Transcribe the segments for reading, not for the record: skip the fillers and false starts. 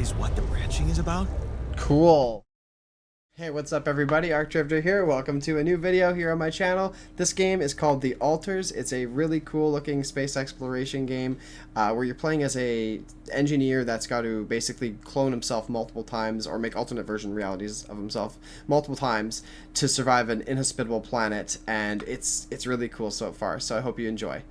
is what the branching is about? Cool. Hey, what's up everybody? Arc Drifter here. Welcome to a new video here on my channel. This game is called The Alters. It's a really cool looking space exploration game where you're playing as a engineer that's got to basically clone himself multiple times or make alternate version realities of himself multiple times to survive an inhospitable planet, and it's really cool so far, so I hope you enjoy.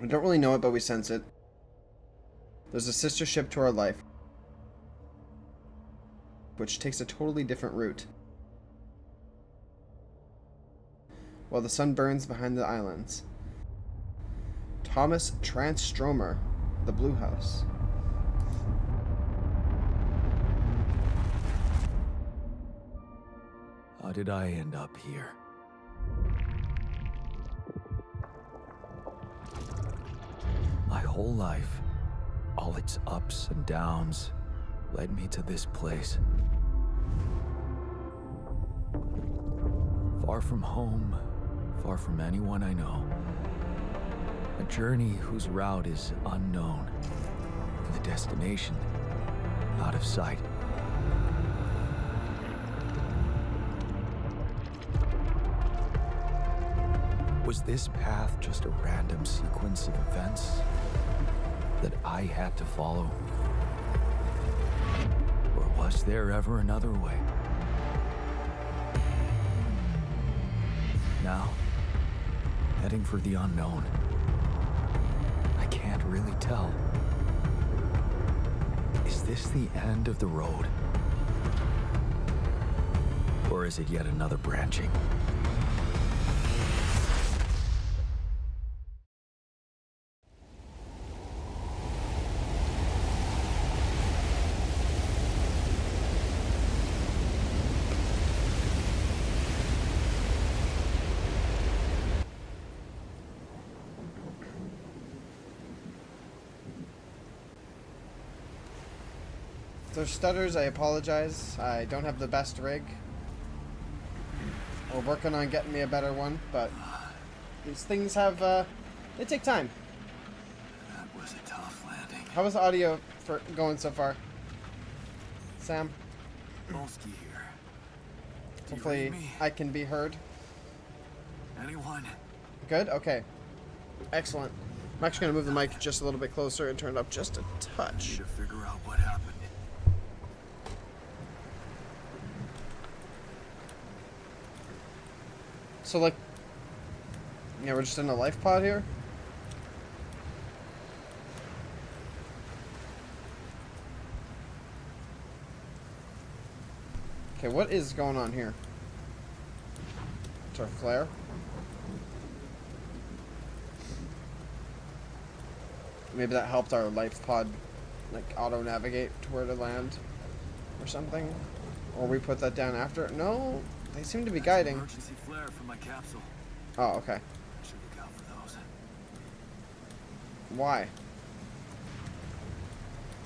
We don't really know it, but we sense it. There's a sister ship to our life, which takes a totally different route. While the sun burns behind the islands. Thomas Transtromer, the Blue House. How did I end up here? My whole life, all its ups and downs, led me to this place. Far from home, far from anyone I know. A journey whose route is unknown, and the destination out of sight. Was this path just a random sequence of events that I had to follow? Or was there ever another way? Now, heading for the unknown. I can't really tell. Is this the end of the road? Or is it yet another branching? If there's stutters, I apologize. I don't have the best rig. We're working on getting me a better one, but these things have, they take time. That was a tough landing. How was the audio going so far? Sam? Bolsky here. Do you Hopefully read me? I can be heard. Anyone? Good? Okay. Excellent. I'm actually going to move the mic just a little bit closer and turn it up just a Need touch. to figure out what happened. So, like, yeah, we're just in a life pod here? Okay, what is going on here? It's our flare. Maybe that helped our life pod, like, auto-navigate to where to land or something. Or we put that down after. No, they seem to be guiding. Emergency flare for my capsule. Oh, okay. I should look out for those. Why?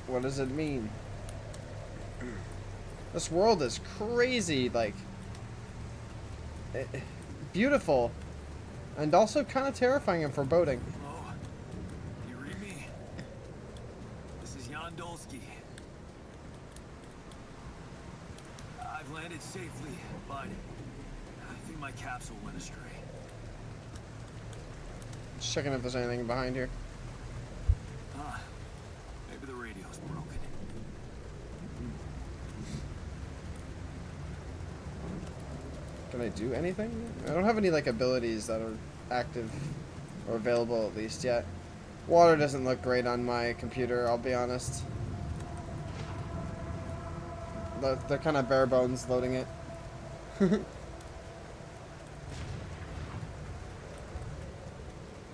What does it mean? This world is crazy, like, beautiful, and also kind of terrifying and foreboding. Hello? Do you read me? This is Jan Dolsky. I've landed safely, but I think my capsule went astray. Just checking if there's anything behind here. Maybe the radio's broken. Can I do anything? I don't have any, like, abilities that are active Or available at least yet. Water doesn't look great on my computer, I'll be honest. They're kind of bare bones loading it.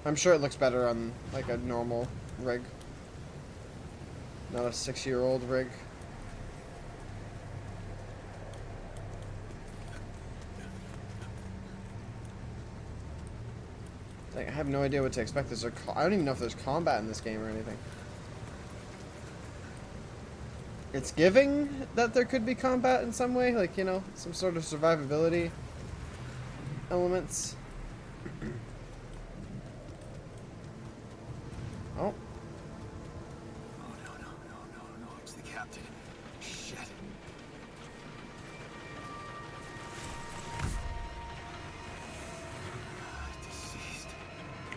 I'm sure it looks better on like a normal rig. Not a 6-year-old rig. Like, I have no idea what to expect. I don't even know if there's combat in this game or anything. It's giving that there could be combat in some way, like, you know, some sort of survivability elements. Oh. Oh, no, it's the captain. Shit. Deceased.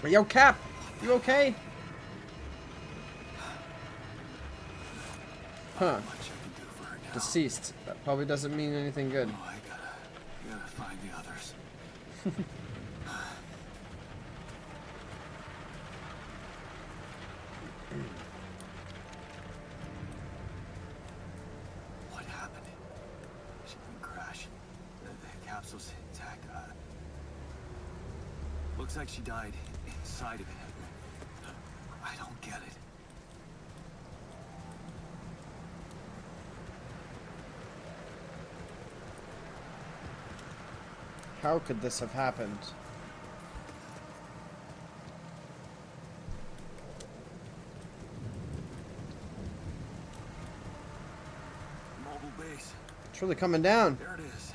Yo, Cap! You okay? Huh. Deceased. That probably doesn't mean anything good. Oh, I gotta find the others. What happened? She didn't crash. The capsule's intact. Looks like she died inside of it. I don't get it. How could this have happened? Mobile base. It's really coming down. There it is.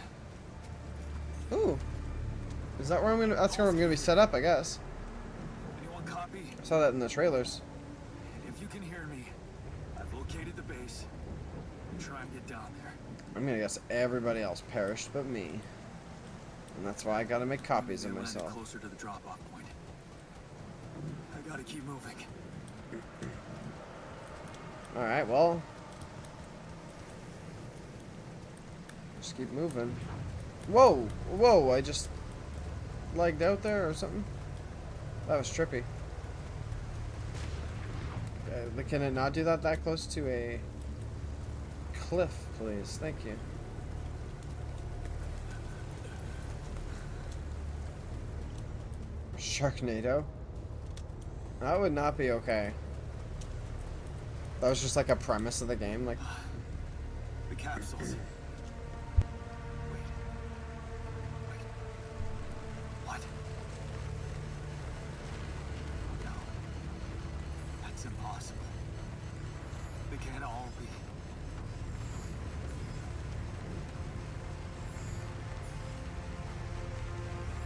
Ooh. Is that where I'm gonna? That's where I'm gonna be set up, I guess. Anyone copy? I saw that in the trailers. If you can hear me, I've located the base. Try and get down there. I'm gonna guess everybody else perished but me. And that's why I gotta make copies of myself. Closer to the drop-off point. I gotta keep moving. Alright, well. Just keep moving. Whoa! Whoa, I just lagged out there or something? That was trippy. Can it not do that close to a cliff, please? Thank you. Sharknado? That would not be okay. That was just like a premise of the game, like... The capsules. Wait. What? No. That's impossible. They can't all be.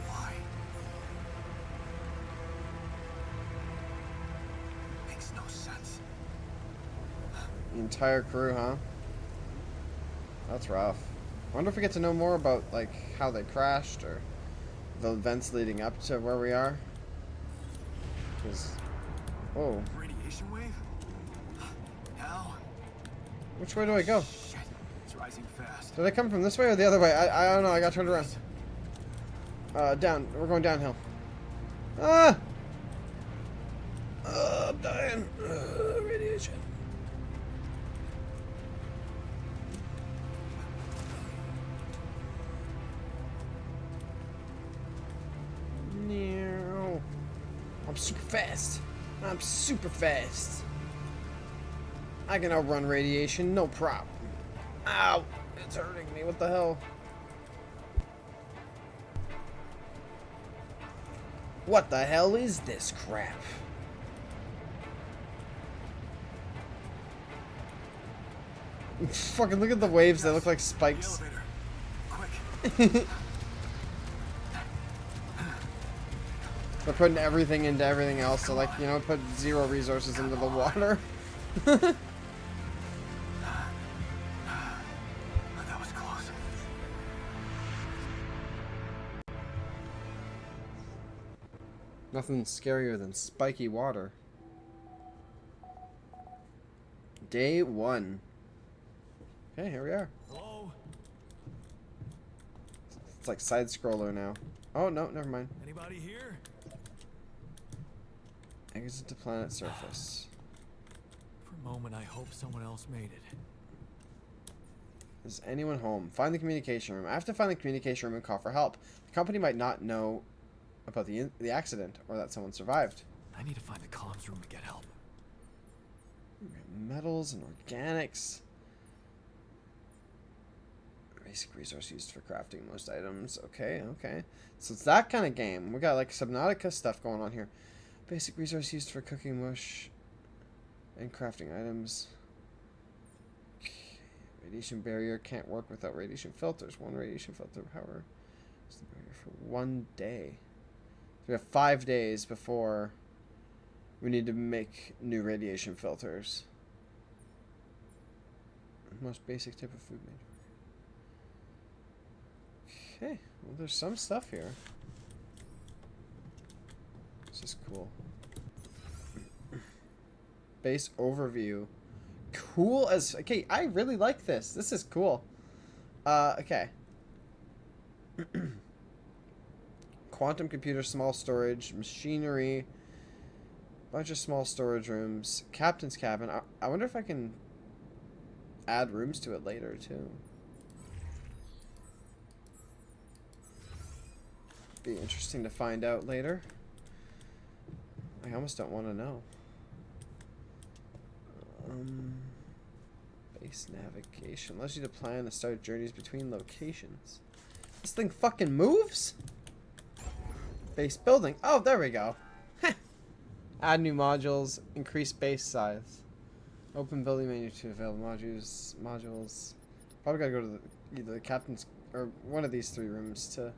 Why? Makes no sense. The entire crew, huh? That's rough. I wonder if we get to know more about, like, how they crashed or the events leading up to where we are. Because... Whoa. Radiation wave? Now? Which way do I go? Shit. It's rising fast. Did I come from this way or the other way? I don't know. I got turned around. Down. We're going downhill. Ah! I'm dying. Radiation. No. I'm super fast. I'm super fast. I can outrun radiation, no problem. Ow! It's hurting me. What the hell? What the hell is this crap? Fucking look at the waves. They look like spikes. Quick. They're putting everything into everything else, so like, you know, put zero resources into the water. That was close. Nothing scarier than spiky water. Day 1. Okay, here we are. Hello? It's like side scroller now. Oh, no, never mind. Anybody here? Exit to planet surface. For a moment, I hope someone else made it. Is anyone home? Find the communication room. I have to find the communication room and call for help. The company might not know about the accident or that someone survived. I need to find the comms room to get help. Metals and organics. Basic resource used for crafting most items. Okay, okay. So it's that kind of game. We got like Subnautica stuff going on here. Basic resource used for cooking mush and crafting items. Okay. Radiation barrier can't work without radiation filters. One radiation filter power is the barrier for 1 day. So we have 5 days before we need to make new radiation filters. Most basic type of food made. Okay, well there's some stuff here. This is cool. Base overview. Cool as... Okay, I really like this. This is cool. Okay. Quantum computer, small storage, machinery, bunch of small storage rooms, captain's cabin. I wonder if I can add rooms to it later too. Be interesting to find out later. I almost don't want to know. Base navigation allows you to plan and start journeys between locations. This thing fucking moves? Base building. Oh, there we go. Add new modules. Increase base size. Open building menu to available modules. Probably gotta go to either the captain's or one of these 3 rooms to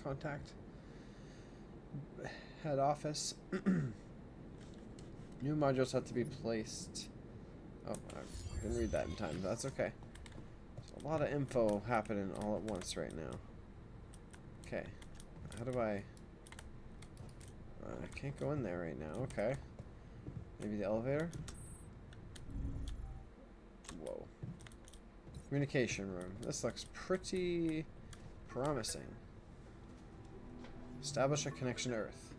contact head office. New modules have to be placed. Oh, I didn't read that in time. But that's okay. There's a lot of info happening all at once right now. Okay, how do I can't go in there right now. Okay, maybe the elevator. Whoa. Communication room. This looks pretty promising. Establish a connection to Earth.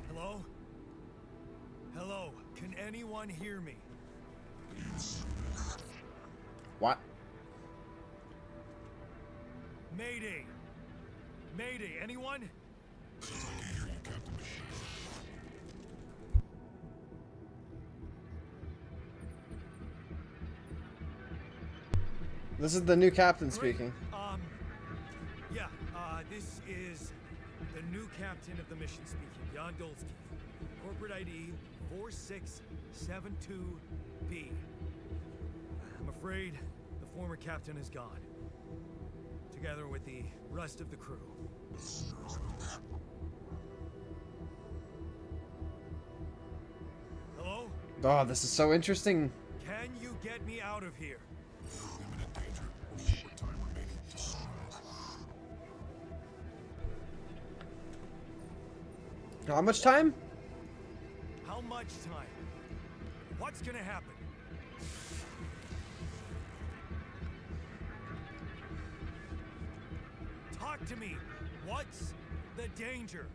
Hello? Hello? Can anyone hear me? What? Mayday! Mayday, anyone? This is the new captain speaking. Yeah, this is the new captain of the mission speaking, Jan Dolsky. Corporate ID 4672B. I'm afraid the former captain is gone, together with the rest of the crew. Hello? Oh, this is so interesting. Can you get me out of here? Imminent danger. Short time remaining to How much time? How much time? What's gonna happen? Talk to me. What's the danger?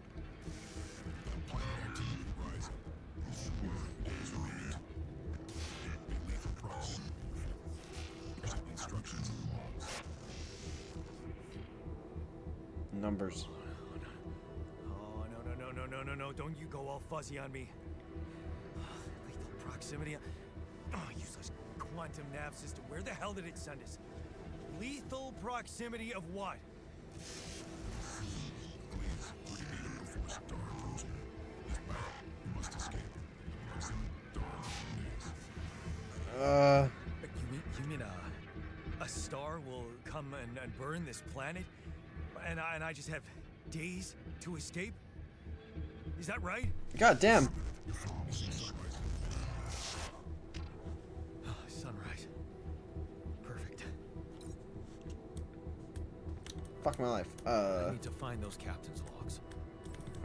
planet activity rising. 4 days remaining. Be lethal proximity. Instructions and logs. Numbers. Oh, no. Don't you go all fuzzy on me. Lethal proximity. Oh, useless quantum nav system. Where the hell did it send us? Lethal proximity of what? Please, put your data before Star approaching. If back, you must escape. Proximity Star days. You mean a star will come and burn this planet? And I just have days to escape? Is that right? God damn. Your phone is sunrise. Sunrise. Perfect. Fuck my life. I need to find those captain's logs.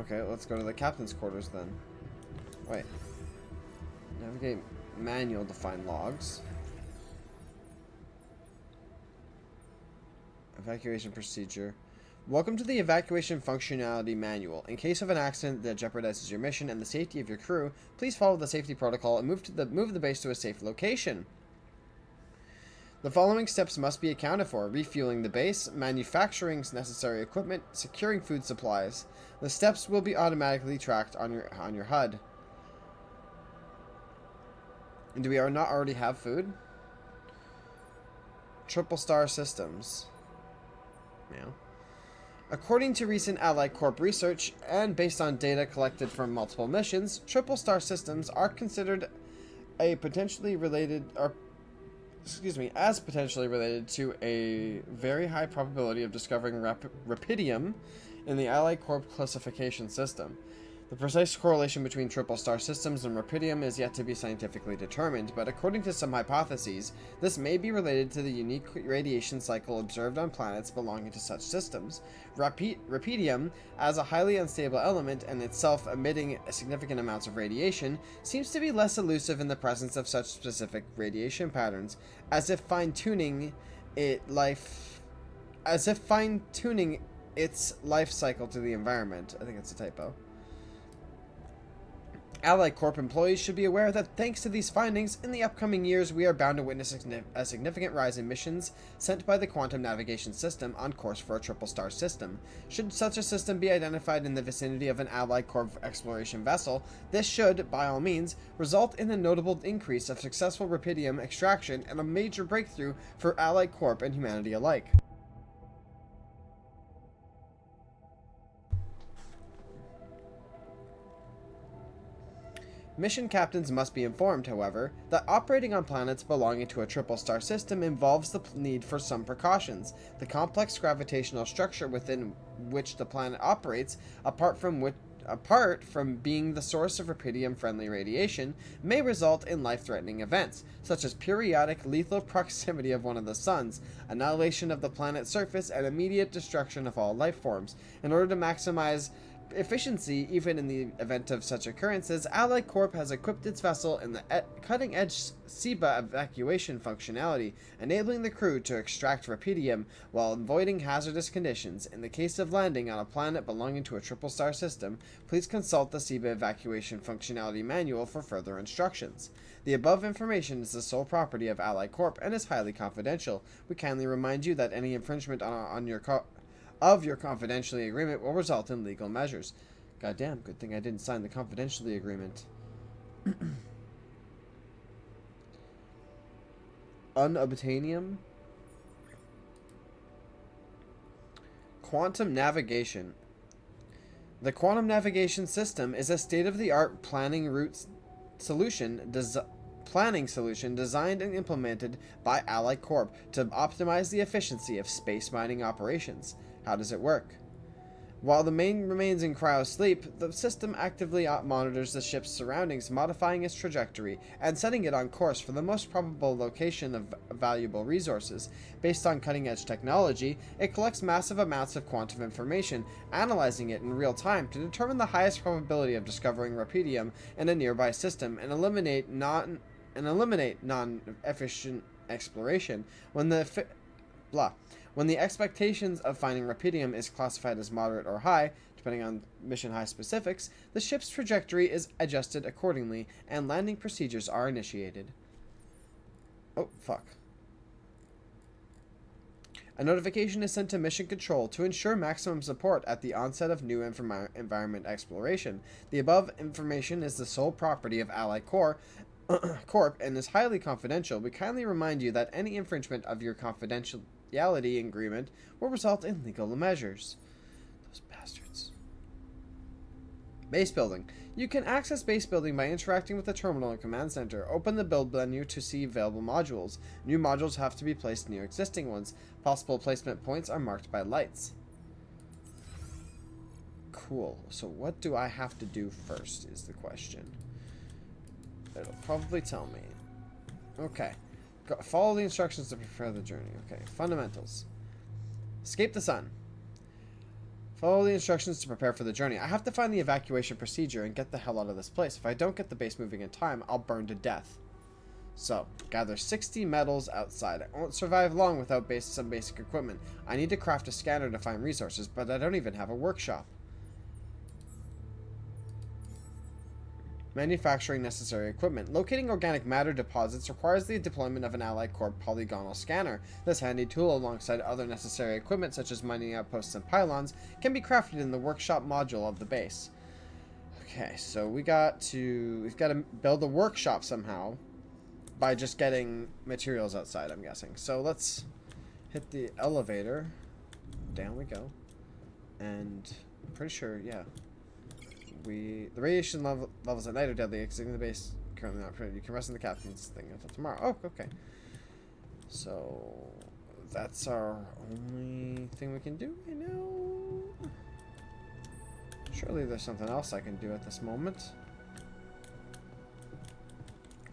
Okay, let's go to the captain's quarters then. Wait. Navigate manual to find logs. Evacuation procedure. Welcome to the Evacuation Functionality Manual. In case of an accident that jeopardizes your mission and the safety of your crew, please follow the safety protocol and move the base to a safe location. The following steps must be accounted for: refueling the base, manufacturing necessary equipment, securing food supplies. The steps will be automatically tracked on your HUD. And do we not already have food? Triple star systems. Yeah. According to recent Allied Corp research, and based on data collected from multiple missions, triple star systems are considered as potentially related to a very high probability of discovering rapidium in the Allied Corp classification system. The precise correlation between triple star systems and rapidium is yet to be scientifically determined, but according to some hypotheses, this may be related to the unique radiation cycle observed on planets belonging to such systems. Rapidium, as a highly unstable element and itself emitting significant amounts of radiation, seems to be less elusive in the presence of such specific radiation patterns, as if fine-tuning its life cycle to the environment. I think it's a typo. Allied Corp employees should be aware that thanks to these findings, in the upcoming years we are bound to witness a significant rise in missions sent by the quantum navigation system on course for a triple star system. Should such a system be identified in the vicinity of an Allied Corp exploration vessel, this should, by all means, result in a notable increase of successful rapidium extraction and a major breakthrough for Allied Corp and humanity alike. Mission captains must be informed, however, that operating on planets belonging to a triple star system involves the need for some precautions. The complex gravitational structure within which the planet operates, apart from being the source of rapidium-friendly radiation, may result in life-threatening events, such as periodic lethal proximity of one of the suns, annihilation of the planet's surface, and immediate destruction of all life forms. In order to maximize efficiency, even in the event of such occurrences, Allied Corp has equipped its vessel in the cutting-edge SIBA evacuation functionality, enabling the crew to extract rapidium while avoiding hazardous conditions. In the case of landing on a planet belonging to a triple star system, please consult the SIBA evacuation functionality manual for further instructions. The above information is the sole property of Allied Corp and is highly confidential. We kindly remind you that any infringement of your confidentiality agreement will result in legal measures. Goddamn, good thing I didn't sign the confidentiality agreement. Unobtainium? Quantum navigation. The quantum navigation system is a state-of-the-art planning solution designed and implemented by Allied Corp to optimize the efficiency of space mining operations. How does it work? While the main remains in cryo-sleep, the system actively monitors the ship's surroundings, modifying its trajectory and setting it on course for the most probable location of valuable resources. Based on cutting-edge technology, it collects massive amounts of quantum information, analyzing it in real time to determine the highest probability of discovering rapidium in a nearby system and eliminate non-efficient exploration. When the expectations of finding rapidium is classified as moderate or high, depending on mission high specifics, the ship's trajectory is adjusted accordingly, and landing procedures are initiated. Oh, fuck. A notification is sent to Mission Control to ensure maximum support at the onset of new environment exploration. The above information is the sole property of Allied Corp and is highly confidential. We kindly remind you that any infringement of your confidentiality agreement will result in legal measures. Those bastards. Base building. You can access base building by interacting with the terminal and command center. Open the build menu to see available modules. New modules have to be placed near existing ones. Possible placement points are marked by lights. Cool. So what do I have to do first is the question. It'll probably tell me. Okay. Follow the instructions to prepare the journey. Okay. Fundamentals. Escape the sun. Follow the instructions to prepare for the journey. I have to find the evacuation procedure and get the hell out of this place. If I don't get the base moving in time, I'll burn to death. So, gather 60 metals outside. I won't survive long without some basic equipment. I need to craft a scanner to find resources, but I don't even have a workshop. Manufacturing necessary equipment. Locating organic matter deposits requires the deployment of an Allied Corp polygonal scanner. This handy tool, alongside other necessary equipment such as mining outposts and pylons, can be crafted in the workshop module of the base. Okay, so we've got to build a workshop somehow by just getting materials outside, I'm guessing. So let's hit the elevator. Down we go. And I'm pretty sure, yeah. The radiation levels at night are deadly. Exiting the base currently not permitted. You can rest in the captain's thing until tomorrow. Oh, okay. So that's our only thing we can do right now. Surely there's something else I can do at this moment.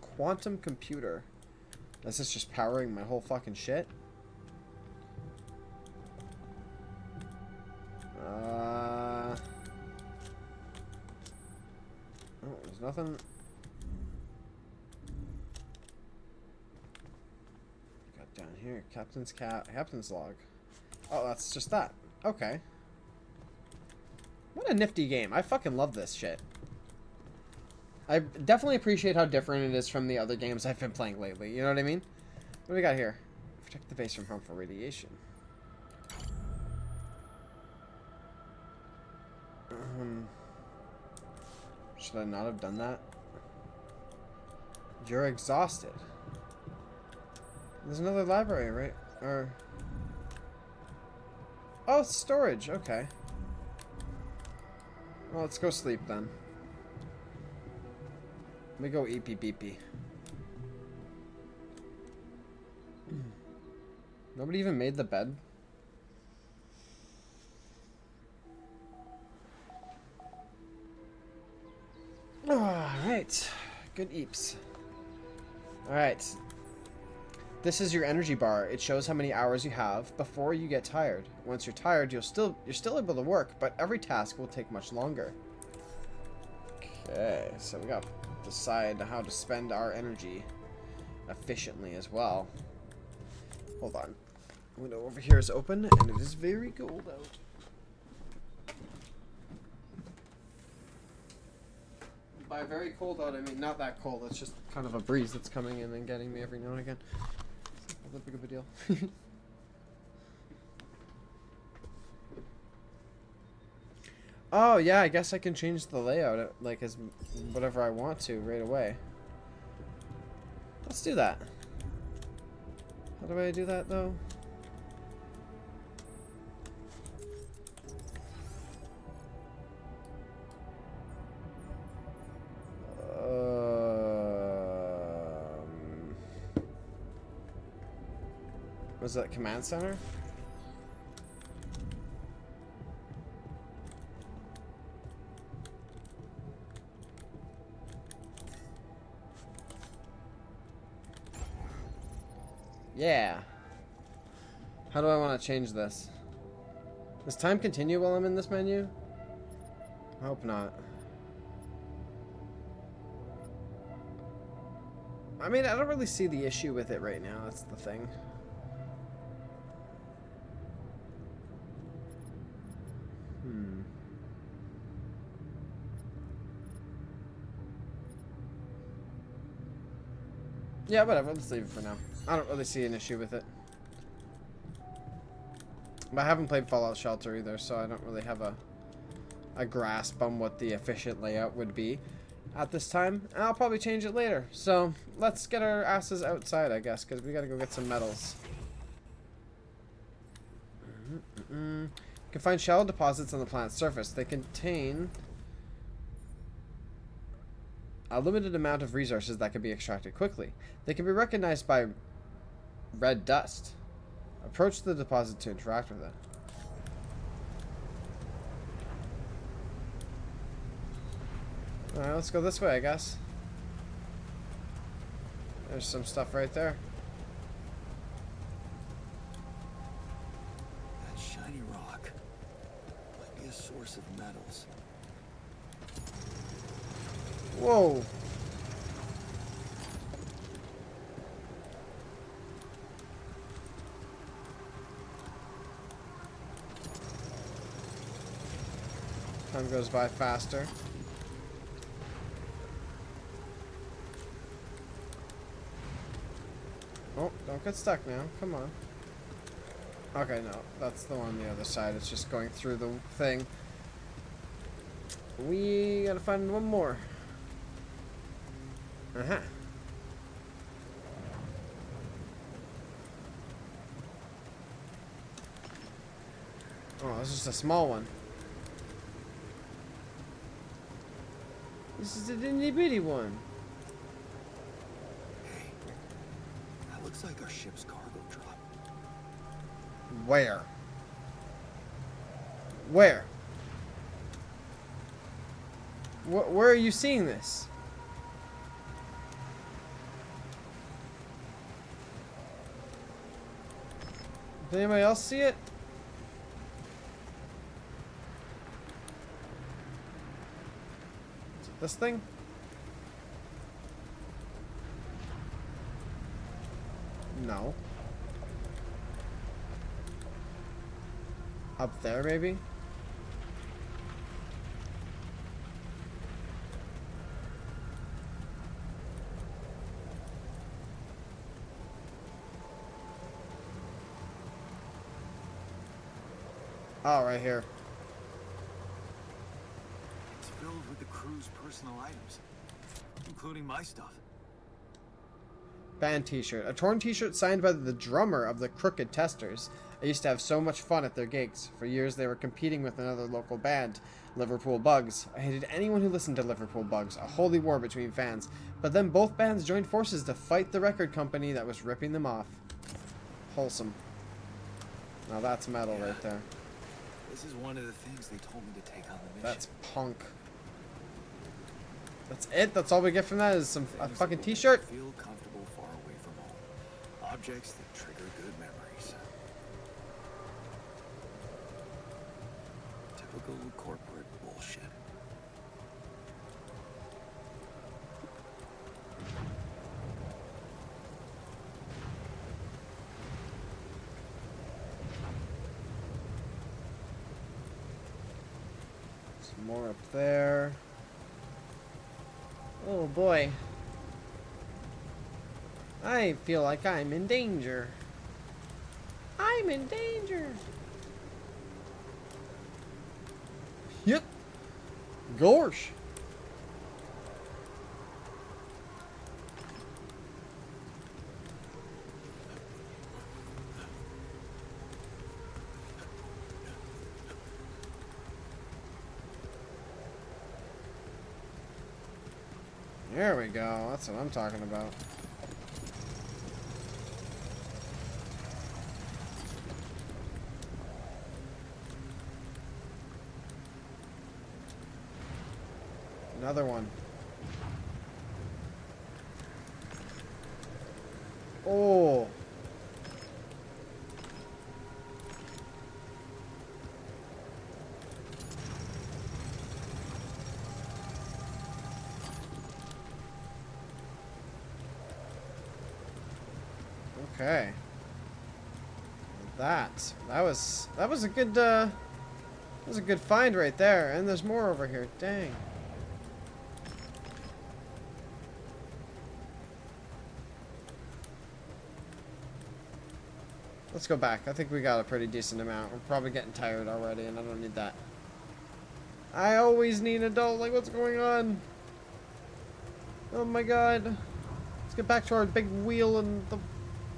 Quantum computer. This is just powering my whole fucking shit. Oh, there's nothing. Got down here, captain's log. Oh, that's just that. Okay. What a nifty game. I fucking love this shit. I definitely appreciate how different it is from the other games I've been playing lately. You know what I mean? What do we got here? Protect the base from harmful radiation. Should I not have done that? You're exhausted. There's another library, right? Or... oh, it's storage. Okay. Well, let's go sleep then. Let me go eepy beepy. Nobody even made the bed. Alright. Good eeps. Alright. This is your energy bar. It shows how many hours you have before you get tired. Once you're tired, you're still able to work, but every task will take much longer. Okay, so we gotta decide how to spend our energy efficiently as well. Hold on. Window over here is open, and it is very cold out. By very cold out, I mean not that cold. It's just kind of a breeze that's coming in and getting me every now and again. It's not that big of a deal. Oh yeah, I guess I can change the layout like as whatever I want to right away. Let's do that. How do I do that though? Was that command center? Yeah. How do I want to change this? Does time continue while I'm in this menu? I hope not. I mean, I don't really see the issue with it right now. That's the thing. Yeah, whatever. Let's leave it for now. I don't really see an issue with it. But I haven't played Fallout Shelter either, so I don't really have a grasp on what the efficient layout would be at this time. And I'll probably change it later. So let's get our asses outside, I guess, because we got to go get some metals. You can find shallow deposits on the planet's surface. They contain a limited amount of resources that can be extracted quickly. They can be recognized by red dust. Approach the deposit to interact with it. Alright, let's go this way, I guess. There's some stuff right there. That shiny rock might be a source of metals. Whoa. Time goes by faster. Oh, don't get stuck now. Come on. Okay, no. That's the one on the other side. It's just going through the thing. We gotta find one more. Uh-huh. Oh, it's just a small one. This is a itty bitty one. Hey, that looks like our ship's cargo drop. Where? Where? Where are you seeing this? Did anybody else see it? Is it this thing? No. Up there, maybe? Oh, right here. It's filled with the crew's personal items, including my stuff. Band t-shirt. A torn t-shirt signed by the drummer of the Crooked Testers. I used to have so much fun at their gigs. For years they were competing with another local band, Liverpool Bugs. I hated anyone who listened to Liverpool Bugs, a holy war between fans. But then both bands joined forces to fight the record company that was ripping them off. Wholesome. Now that's metal right there. This is one of the things they told me to take on the mission. That's punk. That's it? That's all we get from that is a fucking t-shirt? Feel comfortable far away from home. Objects that trigger good memories. Typical corporate bullshit. Some more up there. Oh boy. I feel like I'm in danger. I'm in danger. Yep. Gosh. There we go. That's what I'm talking about. Another one. Oh. Okay. That was a good find right there, and there's more over here. Dang. Let's go back. I think we got a pretty decent amount. We're probably getting tired already, and I don't need that. I always need an adult. Like, what's going on? Oh my god. Let's get back to our big wheel in the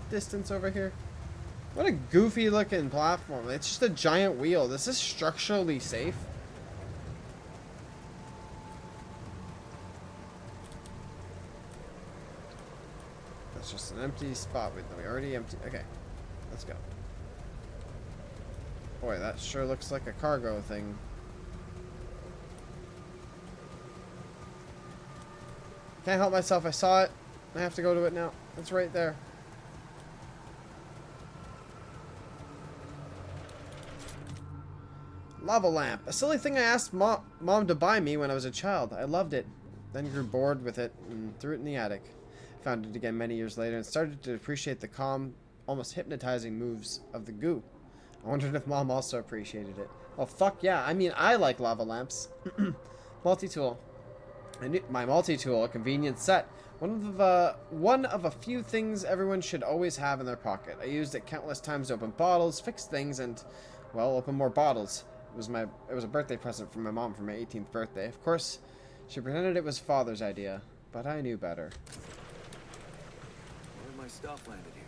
distance over here. What a goofy looking platform. It's just a giant wheel. This is structurally safe. That's just an empty spot. We already empty. Okay. Let's go. Boy, that sure looks like a cargo thing. Can't help myself. I saw it. I have to go to it now. It's right there. Lava lamp. A silly thing I asked mom to buy me when I was a child. I loved it. Then grew bored with it and threw it in the attic. Found it again many years later and started to appreciate the calm, almost hypnotizing moves of the goo. I wondered if Mom also appreciated it. Oh, fuck yeah. I mean, I like lava lamps. Multi-tool. My multi-tool, a convenient set. One of a few things everyone should always have in their pocket. I used it countless times to open bottles, fix things, and, well, open more bottles. It was a birthday present from my mom for my 18th birthday. Of course, she pretended it was Father's idea, but I knew better. Where my stuff landed here?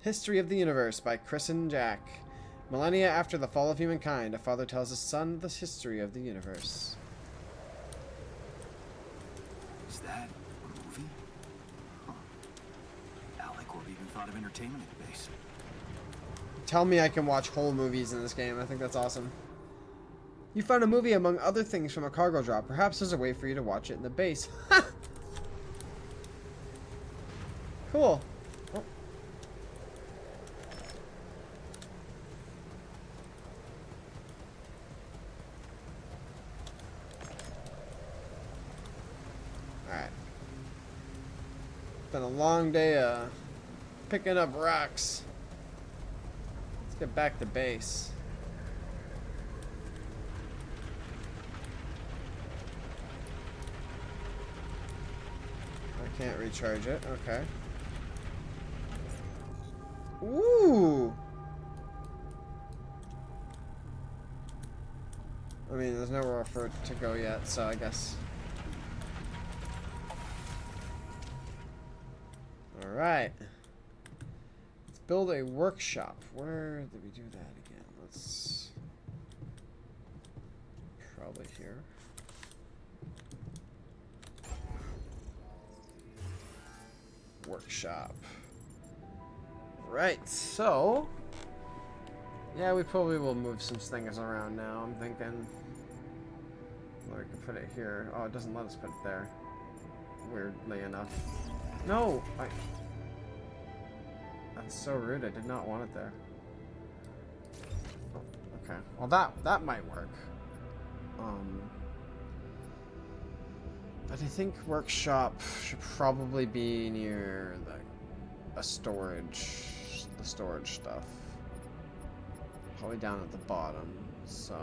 History of the Universe by Chris and Jack. Millennia after the fall of humankind, a father tells his son the history of the universe. Is that a movie? Huh. Alec even thought of entertainment at the base. Tell me I can watch whole movies in this game. I think that's awesome. You found a movie among other things from a cargo drop. Perhaps there's a way for you to watch it in the base. Cool. Oh. Alright. Been a long day picking up rocks. Let's get back to base. I can't recharge it. Okay. Ooh! I mean, there's nowhere for it to go yet, so I guess. Alright. Let's build a workshop. Where did we do that again? Let's... probably here. Workshop. Right, so... yeah, we probably will move some things around now, I'm thinking. Or we can put it here. Oh, it doesn't let us put it there. Weirdly enough. No! That's so rude, I did not want it there. Okay, well that might work. But I think workshop should probably be near the storage stuff. Probably down at the bottom, so...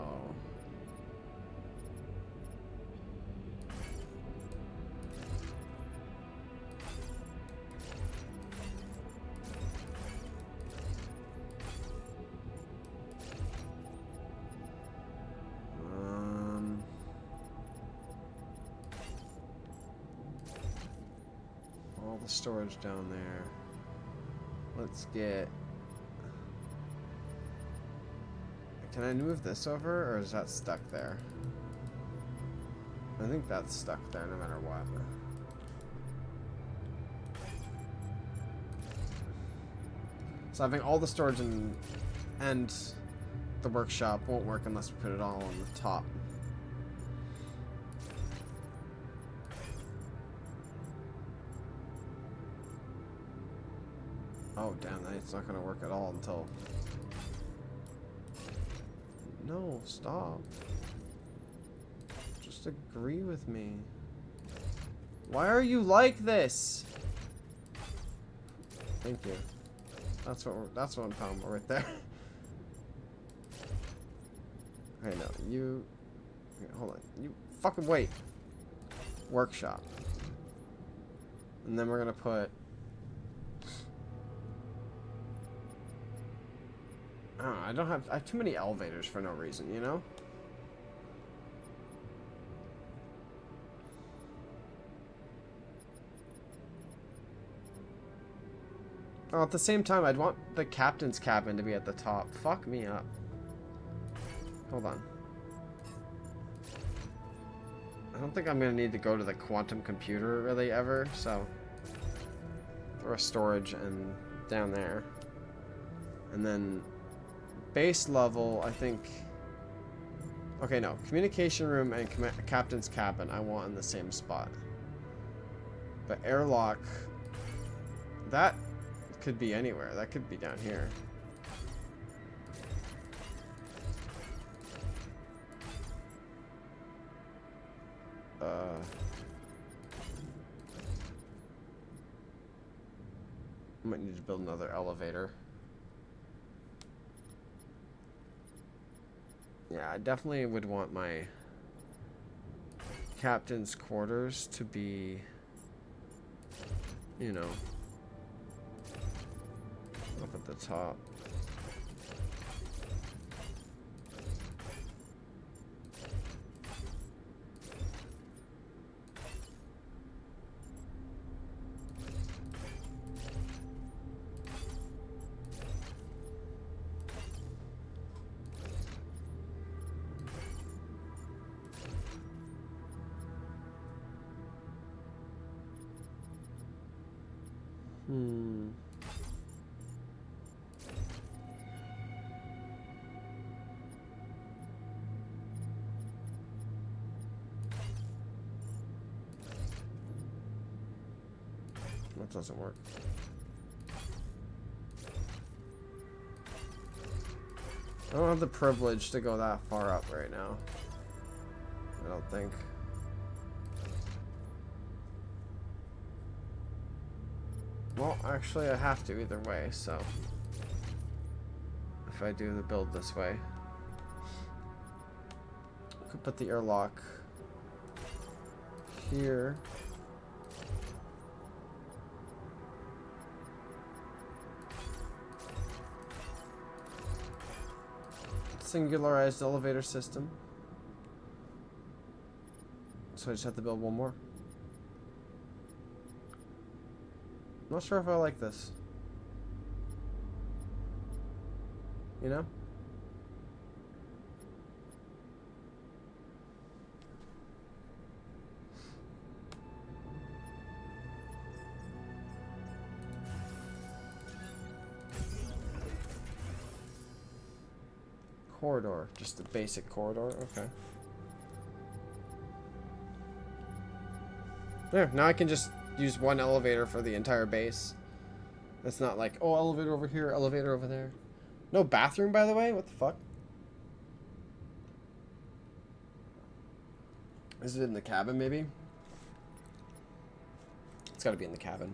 all the storage down there. Let's get... can I move this over, or is that stuck there? I think that's stuck there no matter what. So having all the storage and the workshop won't work unless we put it all on the top. Oh damn, that's not gonna work at all until... no, stop. Just agree with me. Why are you like this? Thank you. That's what I'm talking about right there. Okay, no, you... okay, hold on. You fucking wait. Workshop. And then we're gonna put... I don't know, I have too many elevators for no reason, you know? Oh, at the same time, I'd want the captain's cabin to be at the top. Fuck me up. Hold on. I don't think I'm gonna need to go to the quantum computer really ever, so... throw a storage and down there. And then... base level, I think... okay, no. Communication room and captain's cabin I want in the same spot. But airlock... that could be anywhere. That could be down here. Might need to build another elevator. Yeah, I definitely would want my captain's quarters to be, you know, up at the top. That doesn't work. I don't have the privilege to go that far up right now. I don't think. Well, actually I have to either way, so if I do the build this way. I could put the airlock here. Singularized elevator system. So I just have to build one more. Not sure if I like this. You know? Corridor, just a basic corridor, okay. There, now I can just use one elevator for the entire base. It's not like, oh, elevator over here, elevator over there. No bathroom, by the way? What the fuck? Is it in the cabin, maybe? It's gotta be in the cabin.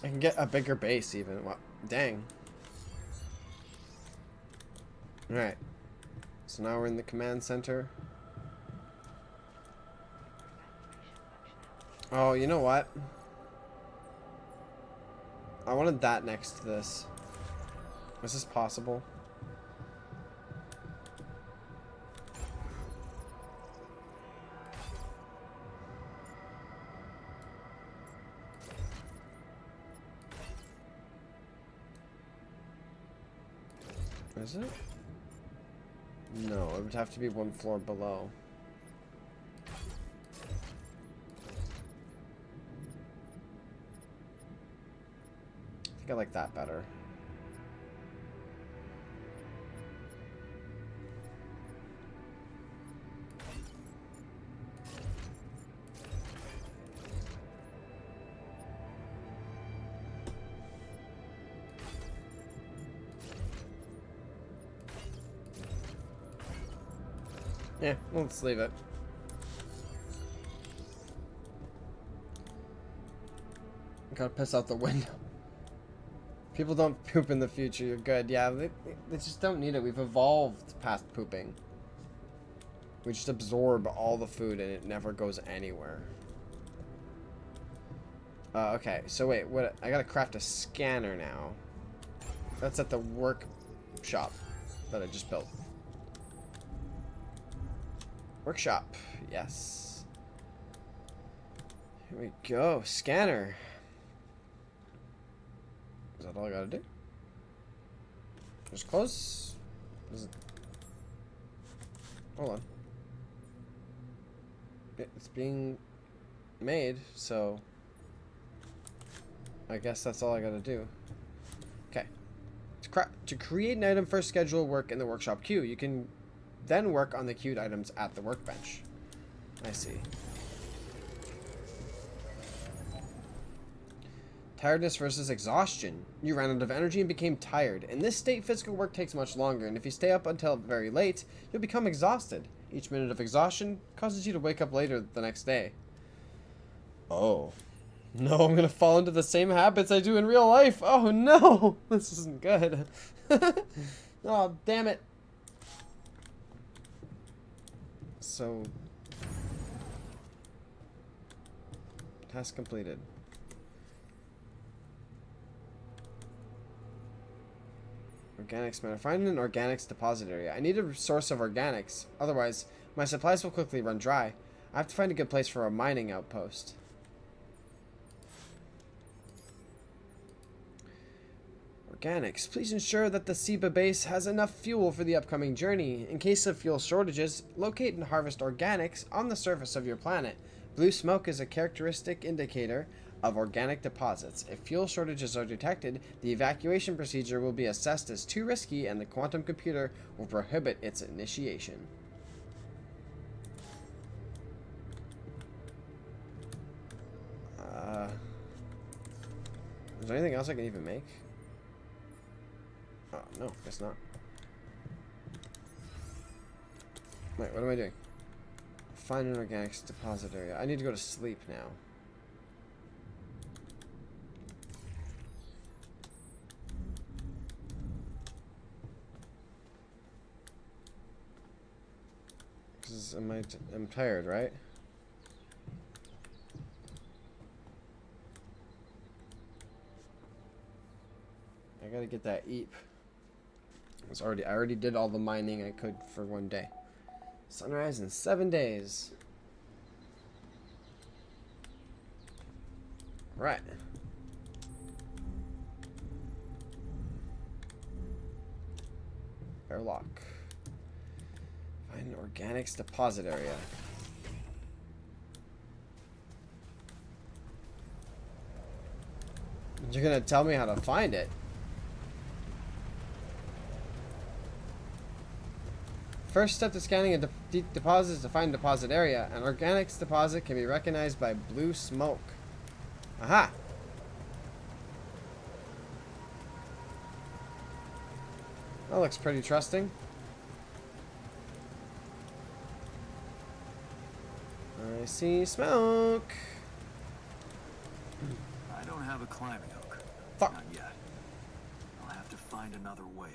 I can get a bigger base, even. What? Dang. Alright. So now we're in the command center. Oh, you know what? I wanted that next to this. Is this possible? Is it? No, it would have to be one floor below. I think I like that better. Yeah, let's leave it. Gotta piss out the window. People don't poop in the future, you're good. Yeah, they just don't need it. We've evolved past pooping. We just absorb all the food and it never goes anywhere. Okay, so wait, what? I gotta craft a scanner now. That's at the workshop that I just built. Workshop, yes. Here we go, scanner. Is that all I gotta do? Just close? Is it... Hold on. It's being made, so I guess that's all I gotta do. Okay. To create an item, first schedule work in the workshop queue. You can then work on the queued items at the workbench. I see. Tiredness versus exhaustion. You ran out of energy and became tired. In this state, physical work takes much longer, and if you stay up until very late, you'll become exhausted. Each minute of exhaustion causes you to wake up later the next day. Oh. No, I'm gonna fall into the same habits I do in real life. Oh no! This isn't good. Oh, damn it. So, task completed. Organics matter. Find an organics deposit area. I need a source of organics. Otherwise, my supplies will quickly run dry. I have to find a good place for a mining outpost. Organics. Please ensure that the Seba base has enough fuel for the upcoming journey. In case of fuel shortages, locate and harvest organics on the surface of your planet. Blue smoke is a characteristic indicator of organic deposits. If fuel shortages are detected, the evacuation procedure will be assessed as too risky and the quantum computer will prohibit its initiation. Is there anything else I can even make? Oh, no, guess not. Wait, what am I doing? Find an organics deposit area. I need to go to sleep now. Because I'm tired, right? I gotta get that eep. I already did all the mining I could for one day. Sunrise in 7 days. Right. Airlock. Find an organics deposit area. You're gonna tell me how to find it? First step to scanning a deposit is to find deposit area. An organics deposit can be recognized by blue smoke. Aha! That looks pretty trusting. I see smoke. I don't have a climbing hook. Fuck. Not yet. I'll have to find another way.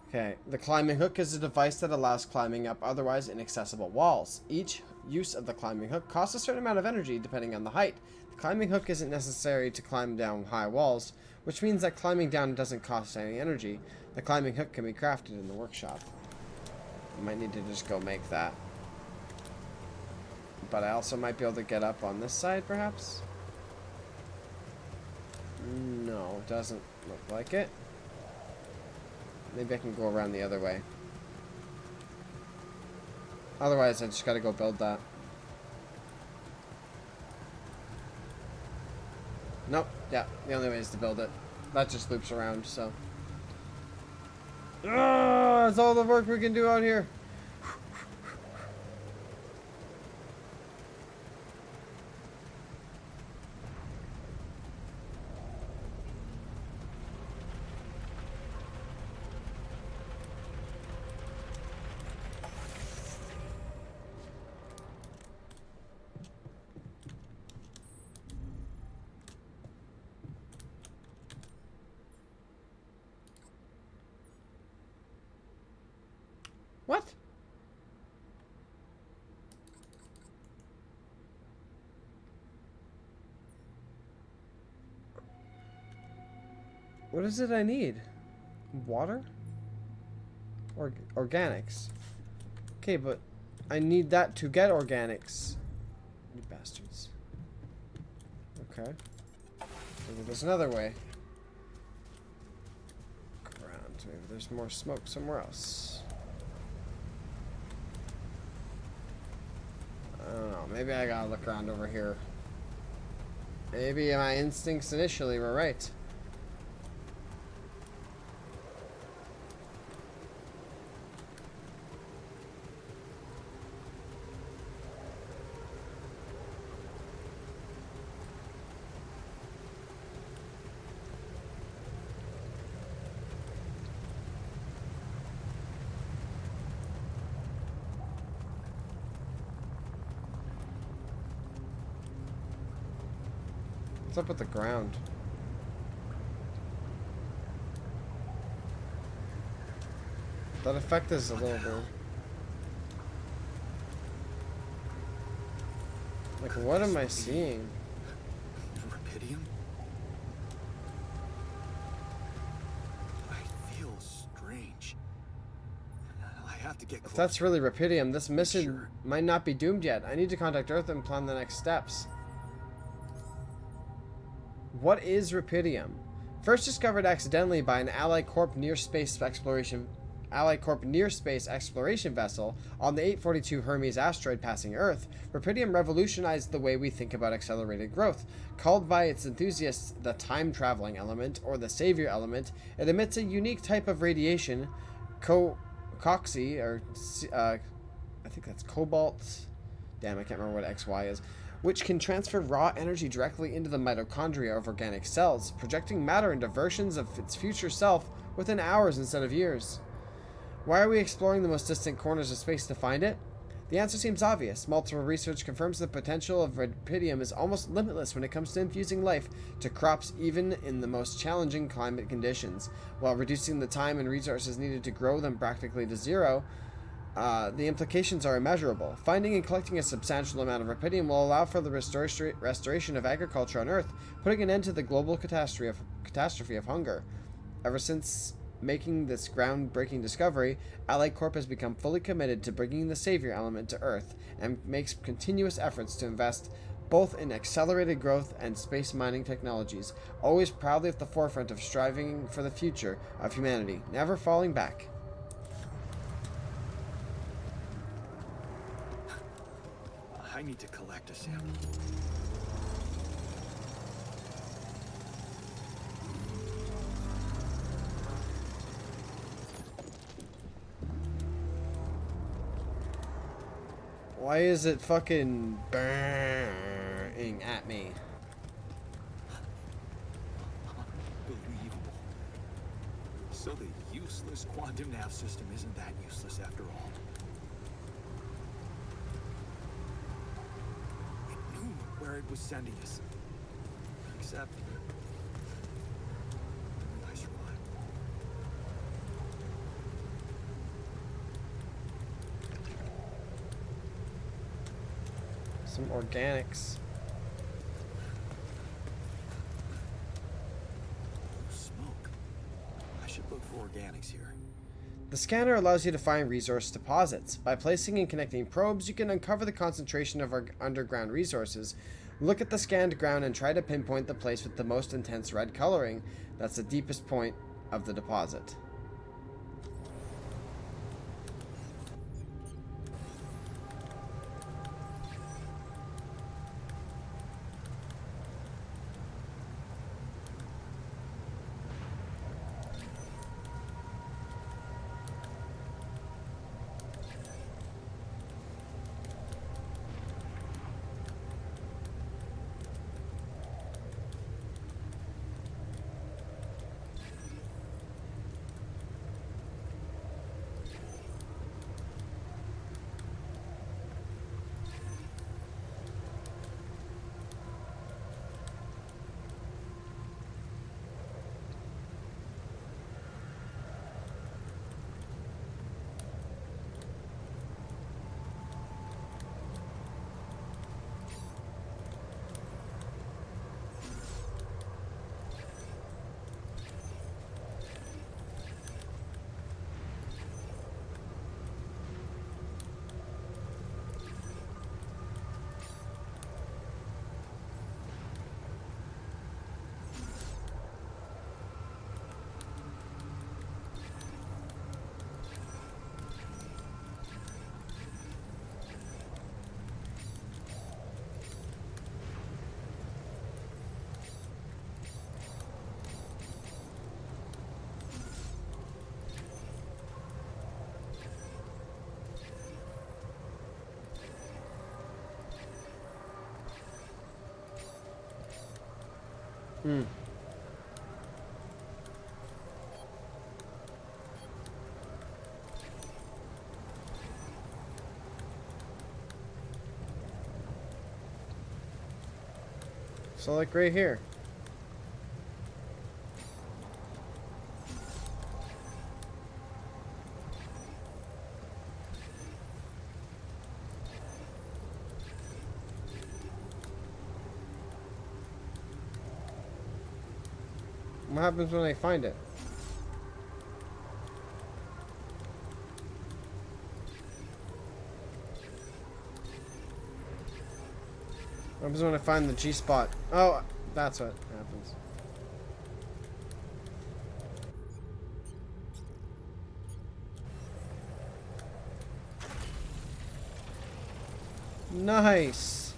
Okay, the climbing hook is a device that allows climbing up otherwise inaccessible walls. Each use of the climbing hook costs a certain amount of energy depending on the height. The climbing hook isn't necessary to climb down high walls, which means that climbing down doesn't cost any energy. The climbing hook can be crafted in the workshop. I might need to just go make that. But I also might be able to get up on this side, perhaps? No, doesn't look like it. Maybe I can go around the other way. Otherwise, I just gotta go build that. Nope. Yeah, the only way is to build it. That just loops around, so. Ah, that's all the work we can do out here. What? What is it I need? Water? Or organics? Okay, but I need that to get organics. You bastards. Okay. Maybe there's another way. Around. Maybe there's more smoke somewhere else. I don't know. Maybe I gotta look around over here. Maybe my instincts initially were right. What's up with the ground? That effect is a little weird. Like, what am I seeing? Rubidium? I feel strange. I have to get If closer. that's really Rapidium, this mission Sure. might not be doomed yet. I need to contact Earth and plan the next steps. What is Rapidium? First discovered accidentally by an Allied Corp near space exploration vessel on the 842 Hermes asteroid passing Earth, Rapidium revolutionized the way we think about accelerated growth. Called by its enthusiasts the time-traveling element, or the savior element, it emits a unique type of radiation, I think that's cobalt. Damn, I can't remember what XY is. Which can transfer raw energy directly into the mitochondria of organic cells, projecting matter into versions of its future self within hours instead of years. Why are we exploring the most distant corners of space to find it? The answer seems obvious. Multiple research confirms the potential of Rapidium is almost limitless when it comes to infusing life to crops even in the most challenging climate conditions, while reducing the time and resources needed to grow them practically to zero. The implications are immeasurable. Finding and collecting a substantial amount of Rapidium will allow for the restoration of agriculture on Earth, putting an end to the global catastrophe of hunger. Ever since making this groundbreaking discovery, Allied Corp has become fully committed to bringing the savior element to Earth and makes continuous efforts to invest both in accelerated growth and space mining technologies, always proudly at the forefront of striving for the future of humanity, never falling back. I need to collect a sample. Why is it fucking burning at me? Unbelievable. So the useless quantum nav system isn't that useless after all. It knew where it was sending us. Except I survived. Some organics. Smoke. I should look for organics here. The scanner allows you to find resource deposits. By placing and connecting probes, you can uncover the concentration of our underground resources. Look at the scanned ground and try to pinpoint the place with the most intense red coloring. That's the deepest point of the deposit. So like right here. What happens when I find it? What happens when I find the G spot? Oh, that's what happens. Nice.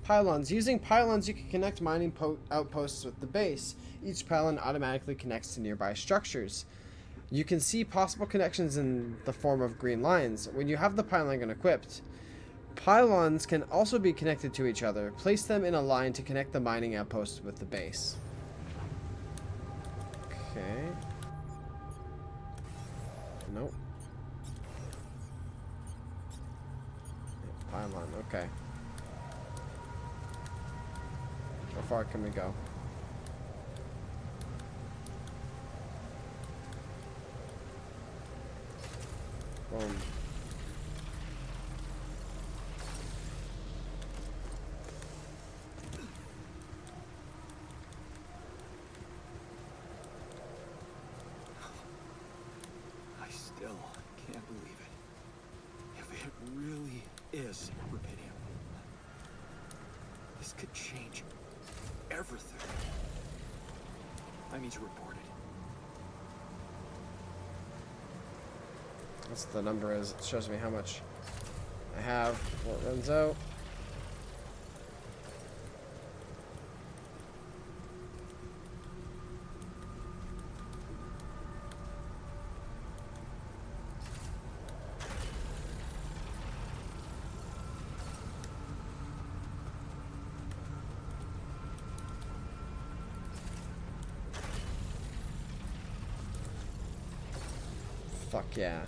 Pylons. Using pylons, you can connect mining outposts with the base. Each pylon automatically connects to nearby structures. You can see possible connections in the form of green lines. When you have the pylon equipped, pylons can also be connected to each other. Place them in a line to connect the mining outpost with the base. Okay. Nope. Pylon, okay. How far can we go? Boom. I still can't believe it. If it really is rubidium, this could change everything. I need to report it. That's what the number is. It shows me how much I have before it runs out. Fuck yeah.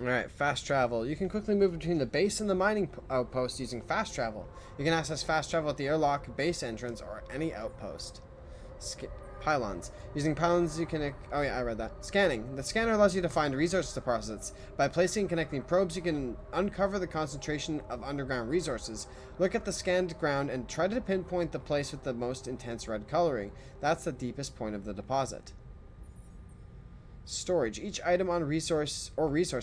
Alright, fast travel. You can quickly move between the base and the mining outpost using fast travel. You can access fast travel at the airlock, base entrance, or any outpost. Pylons. Using pylons you can... Oh yeah, I read that. Scanning. The scanner allows you to find resource deposits. By placing and connecting probes, you can uncover the concentration of underground resources. Look at the scanned ground and try to pinpoint the place with the most intense red coloring. That's the deepest point of the deposit. Storage. Each item on resource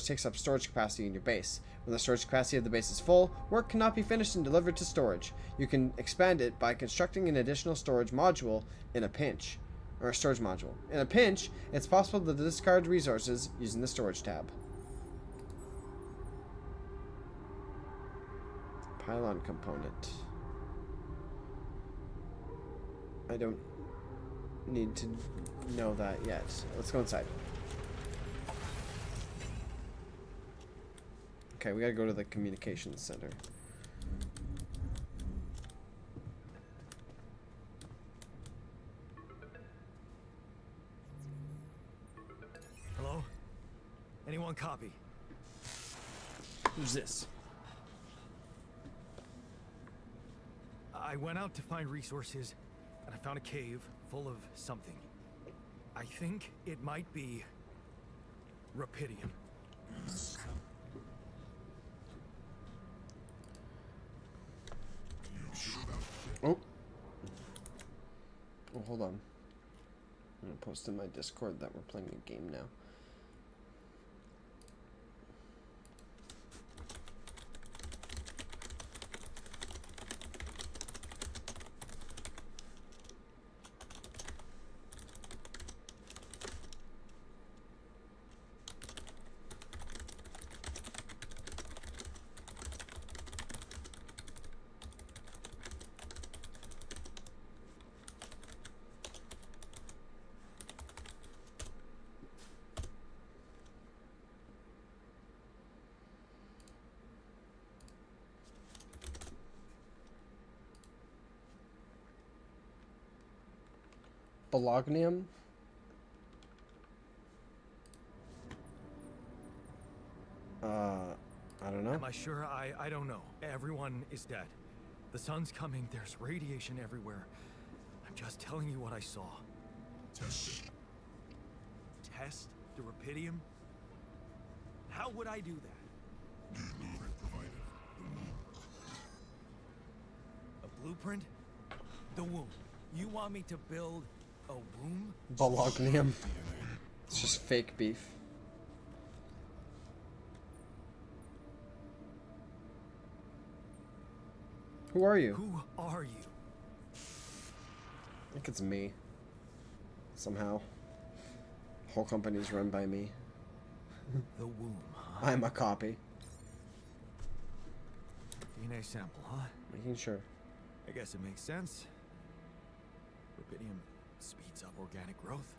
takes up storage capacity in your base. When the storage capacity of the base is full, work cannot be finished and delivered to storage. You can expand it by constructing an additional storage module in a pinch. Or a storage module. In a pinch, it's possible to discard resources using the storage tab. Pylon component. I don't need to know that yet. Let's go inside. Okay, we gotta go to the communications center. Hello? Anyone copy? Who's this? I went out to find resources, and I found a cave full of something. I think it might be rubidium. Oh. Oh, hold on. I'm gonna post in my Discord that we're playing a game now. Bolognium? I don't know. Am I sure? I don't know. Everyone is dead. The sun's coming. There's radiation everywhere. I'm just telling you what I saw. Test it. Test the rubidium? How would I do that? The blueprint provided. The wound. A blueprint? The womb. You want me to build a womb? Bolognium. It's just fake beef. Who are you? Who are you? I think it's me. Somehow. The whole company's run by me. The womb, huh? I'm a copy. DNA sample, huh? Making sure. I guess it makes sense. Rubidium speeds up organic growth.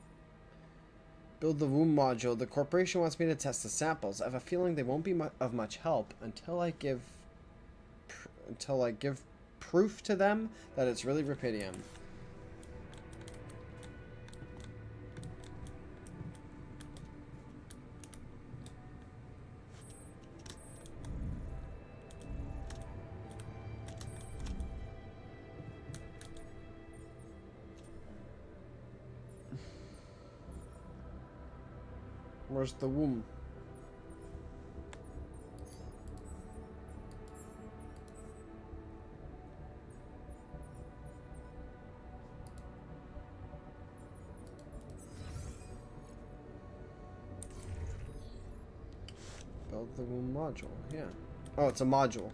Build the womb module. The corporation wants me to test the samples. I have a feeling they won't be of much help until I give proof to them that it's really rubidium. Where's the womb? Build the womb module. Yeah. Oh, it's a module.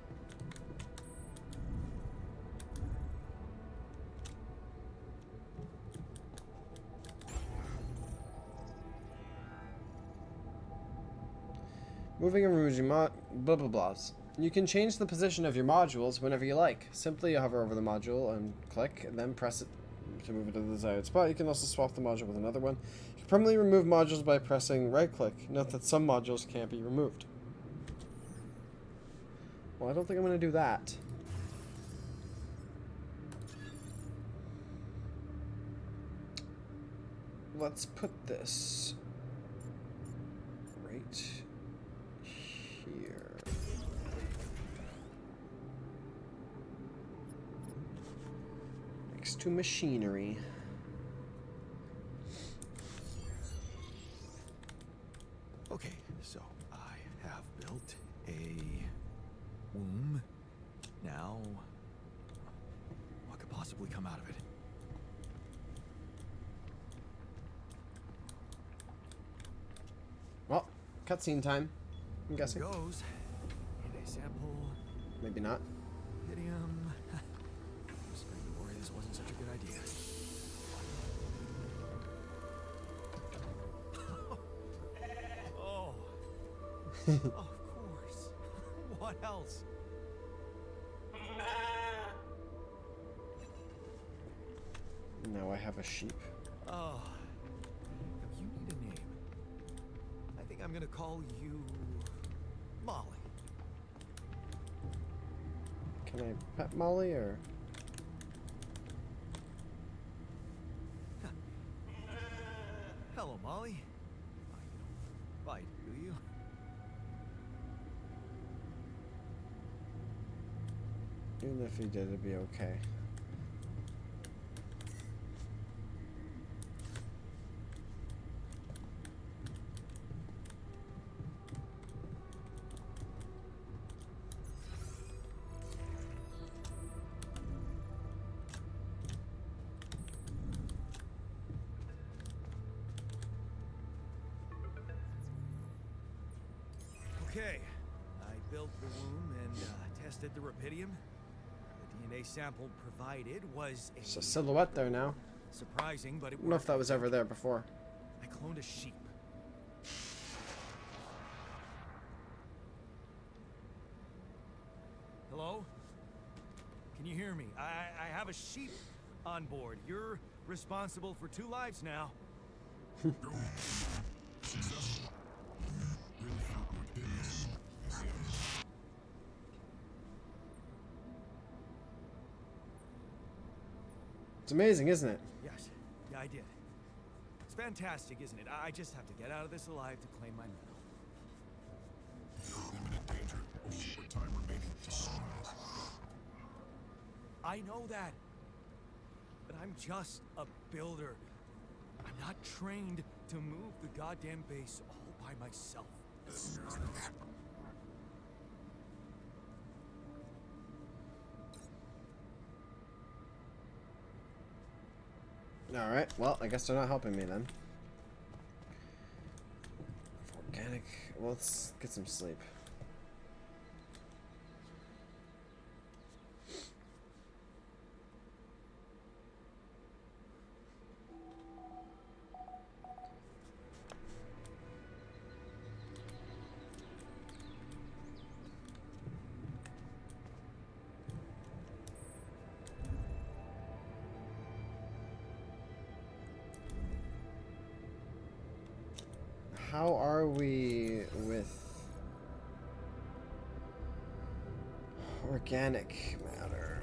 Moving and removing blah blah blahs. You can change the position of your modules whenever you like. Simply hover over the module and click, and then press it to move it to the desired spot. You can also swap the module with another one. You can permanently remove modules by pressing right-click. Note that some modules can't be removed. Well, I don't think I'm going to do that. Let's put this right here. Next to machinery. Okay, so I have built a womb. Now, what could possibly come out of it? Well, cutscene time, I'm guessing. Here goes. DNA sample. Maybe not. Rubidium. I'm starting to worry this wasn't such a good idea. Oh. Of course. What else? Now I have a sheep. Oh. You need a name. I think I'm gonna call you Molly. Can I pet Molly or? Hello, Molly. You don't bite, do you? Even if he did, it'd be okay. Okay, I built the womb and tested the rubidium. The DNA sample provided was a There's a silhouette there now. surprising, but it I don't know if worked. that was ever there before. I cloned a sheep. Hello? Can you hear me? I have a sheep on board. You're responsible for 2 lives now. Successful. Really found rubidium. It's amazing, isn't it? Yes. Yeah, I did. It's fantastic, isn't it? I just have to get out of this alive to claim my medal. You're in imminent danger. Only more time remaining to sunrise. I know that. But I'm just a builder. I'm not trained to move the goddamn base all by myself. Alright, well, I guess they're not helping me then. Organic. Well, let's get some sleep. How are we with organic matter?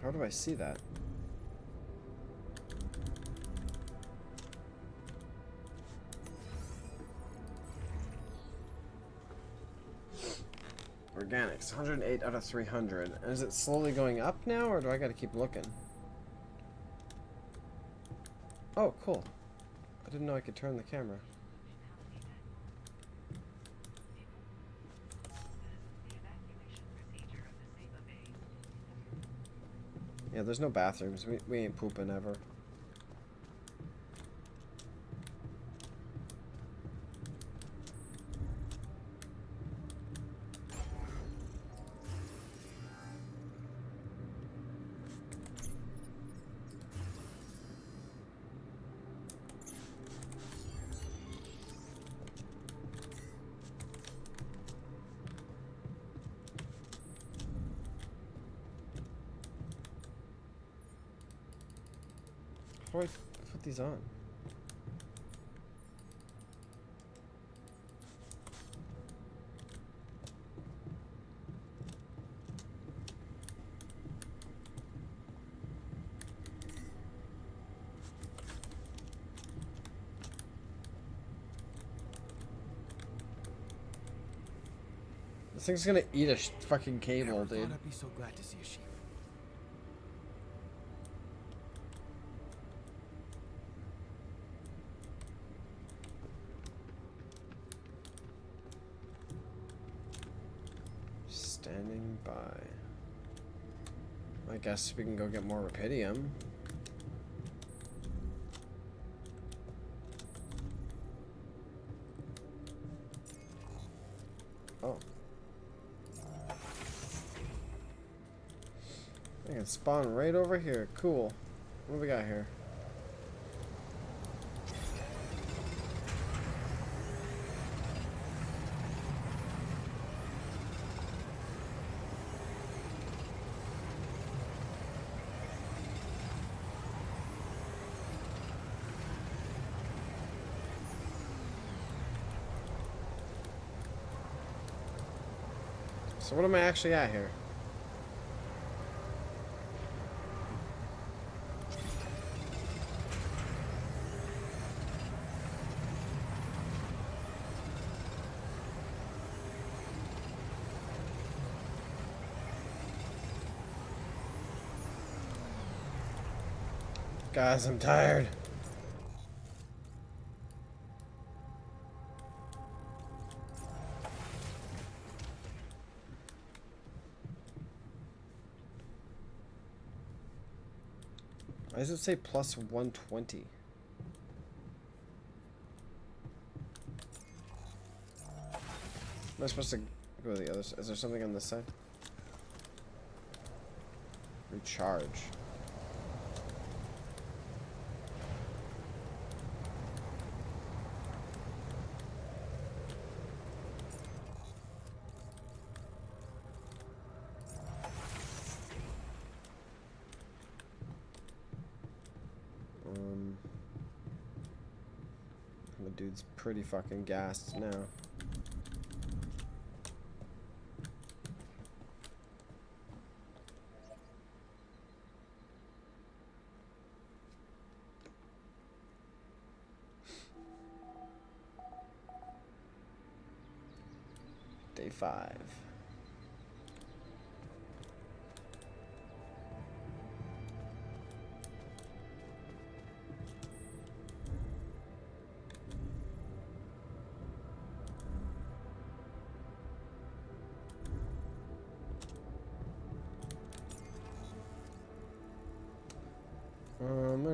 How do I see that? Organics, 108 out of 300. Is it slowly going up now, or do I gotta keep looking? Oh, cool. I didn't know I could turn the camera. Yeah, there's no bathrooms. We ain't pooping ever. How do I put these on? This thing's gonna eat a fucking cable, Never dude. thought I'd be so glad to see a sheep. Standing by. I guess we can go get more rubidium. Oh. I can spawn right over here. Cool. What do we got here? So what am I actually at here? Guys, I'm tired. Why does it say plus 120? Am I supposed to go to the other side? Is there something on this side? Recharge. The dude's pretty fucking gassed now. Day 5.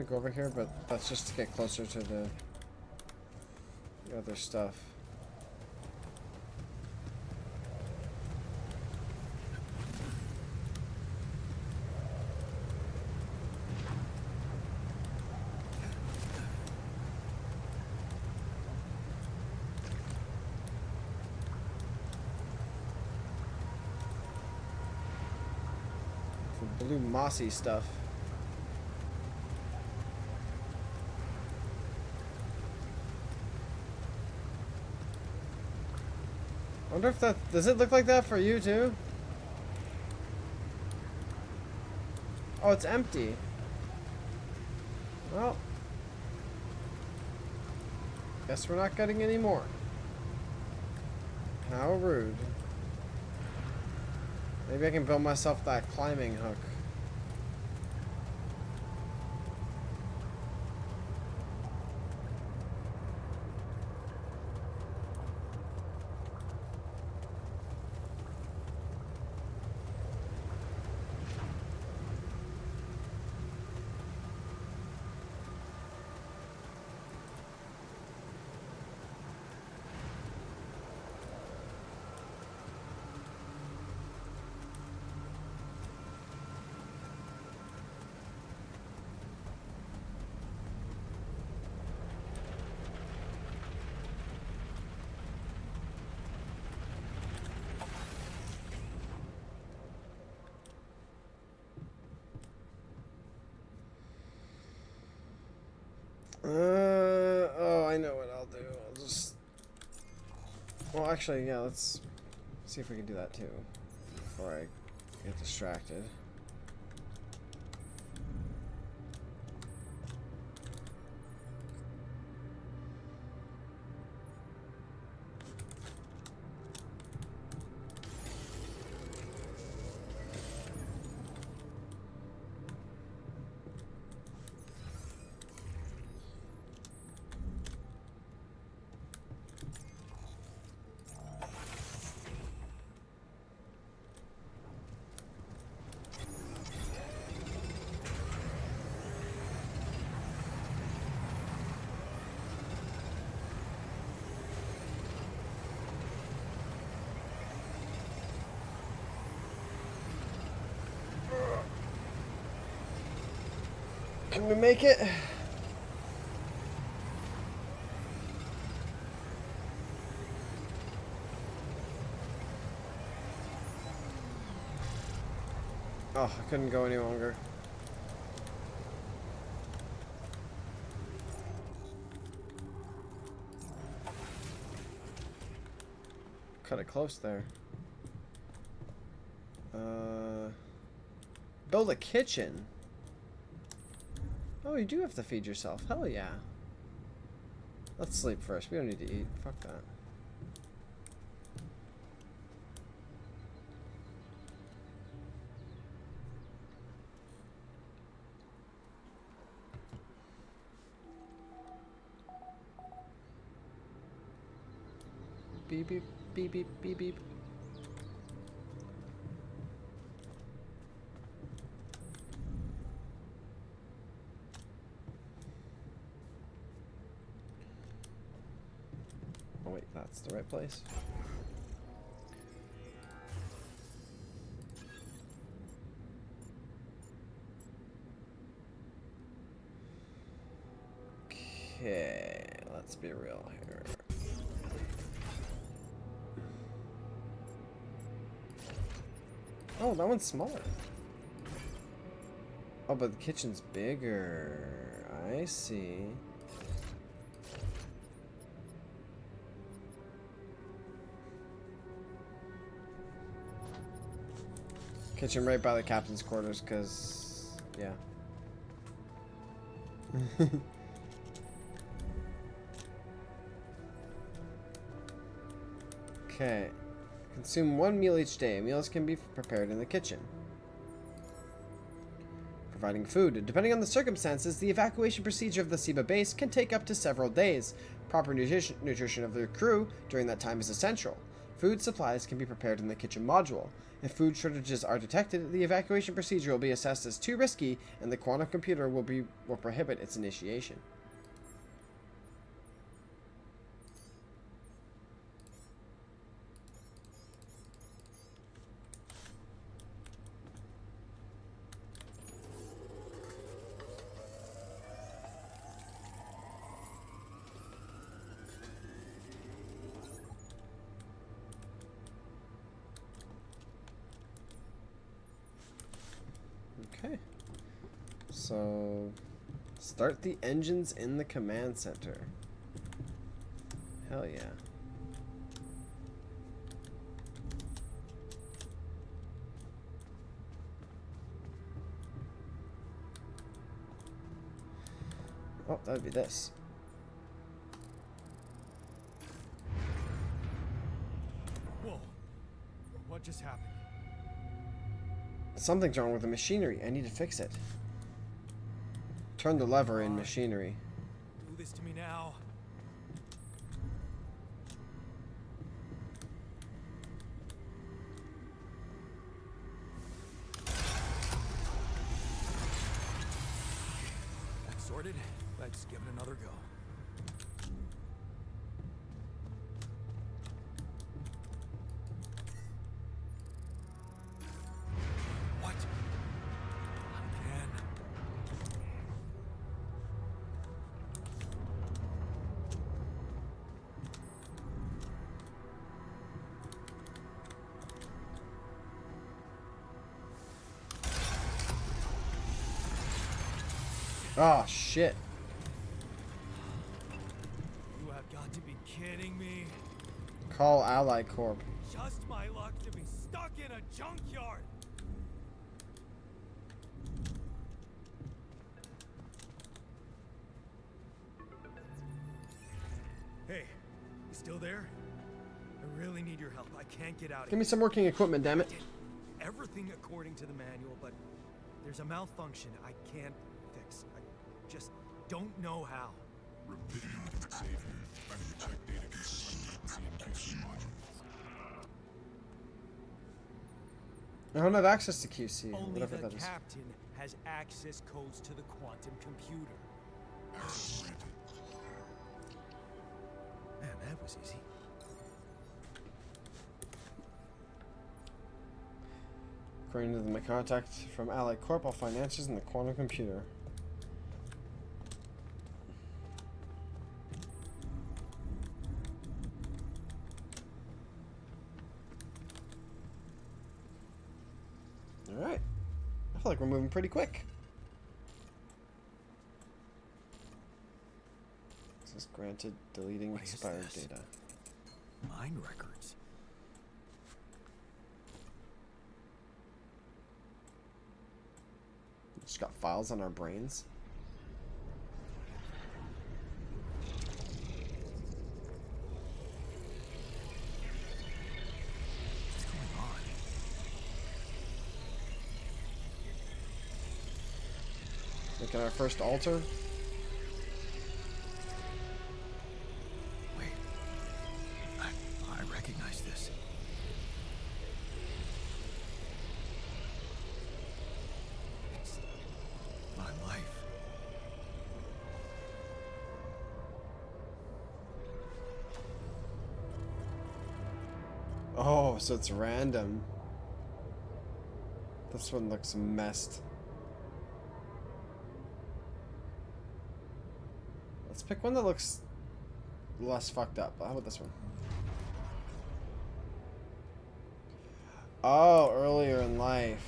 gonna go over here, but that's just to get closer to the other stuff. Blue mossy stuff. I wonder if that does it look like that for you too? Oh, it's empty. Well, guess we're not getting any more. How rude. Maybe I can build myself that climbing hook. Oh, I know what I'll do. I'll just... Well, actually, yeah, let's see if we can do that too before I get distracted. Can we make it? Oh, I couldn't go any longer. Cut it close there. Build a kitchen. Oh, you do have to feed yourself. Hell yeah. Let's sleep first. We don't need to eat. Fuck that. Beep, beep, beep, beep, beep, beep. Oh wait, that's the right place. Okay, let's be real here. Oh, that one's smaller. Oh, but the kitchen's bigger. I see. Kitchen right by the captain's quarters, because, yeah. Okay. Consume one meal each day. Meals can be prepared in the kitchen. Providing food. Depending on the circumstances, the evacuation procedure of the SIBA base can take up to several days. Proper nutrition of the crew during that time is essential. Food supplies can be prepared in the kitchen module. If food shortages are detected, the evacuation procedure will be assessed as too risky, and the quantum computer will prohibit its initiation. Okay, so start the engines in the command center. Hell yeah. Oh, that would be this. Whoa. What just happened? Something's wrong with the machinery. I need to fix it. Turn the lever in machinery. Do this to me now. That's sorted. Let's give it another go. What? Again? Oh, shit. You have got to be kidding me. Call Ally Corp. Just my luck to be stuck in a junkyard. Hey, you still there? I really need your help. I can't get out of Give me some working equipment, damn it. Did everything according to the manual, but there's a malfunction I can't fix. I just don't know how. Repeating save here. I need to check databases and QC modules. I don't have access to QC, Only whatever the that is. captain has access codes to the quantum computer. Access granted. Man, that was easy. According to my contact from Ally Corp, I'll find answers in the quantum computer. Alright. I feel like we're moving pretty quick. This is granted deleting What is expired this? data. Mine records. Just got files on our brains. What's going on? Making our first altar. Wait. I recognize this. It's my life. Oh, so it's random. This one looks messed. Let's pick one that looks less fucked up. How about this one? Oh, earlier in life.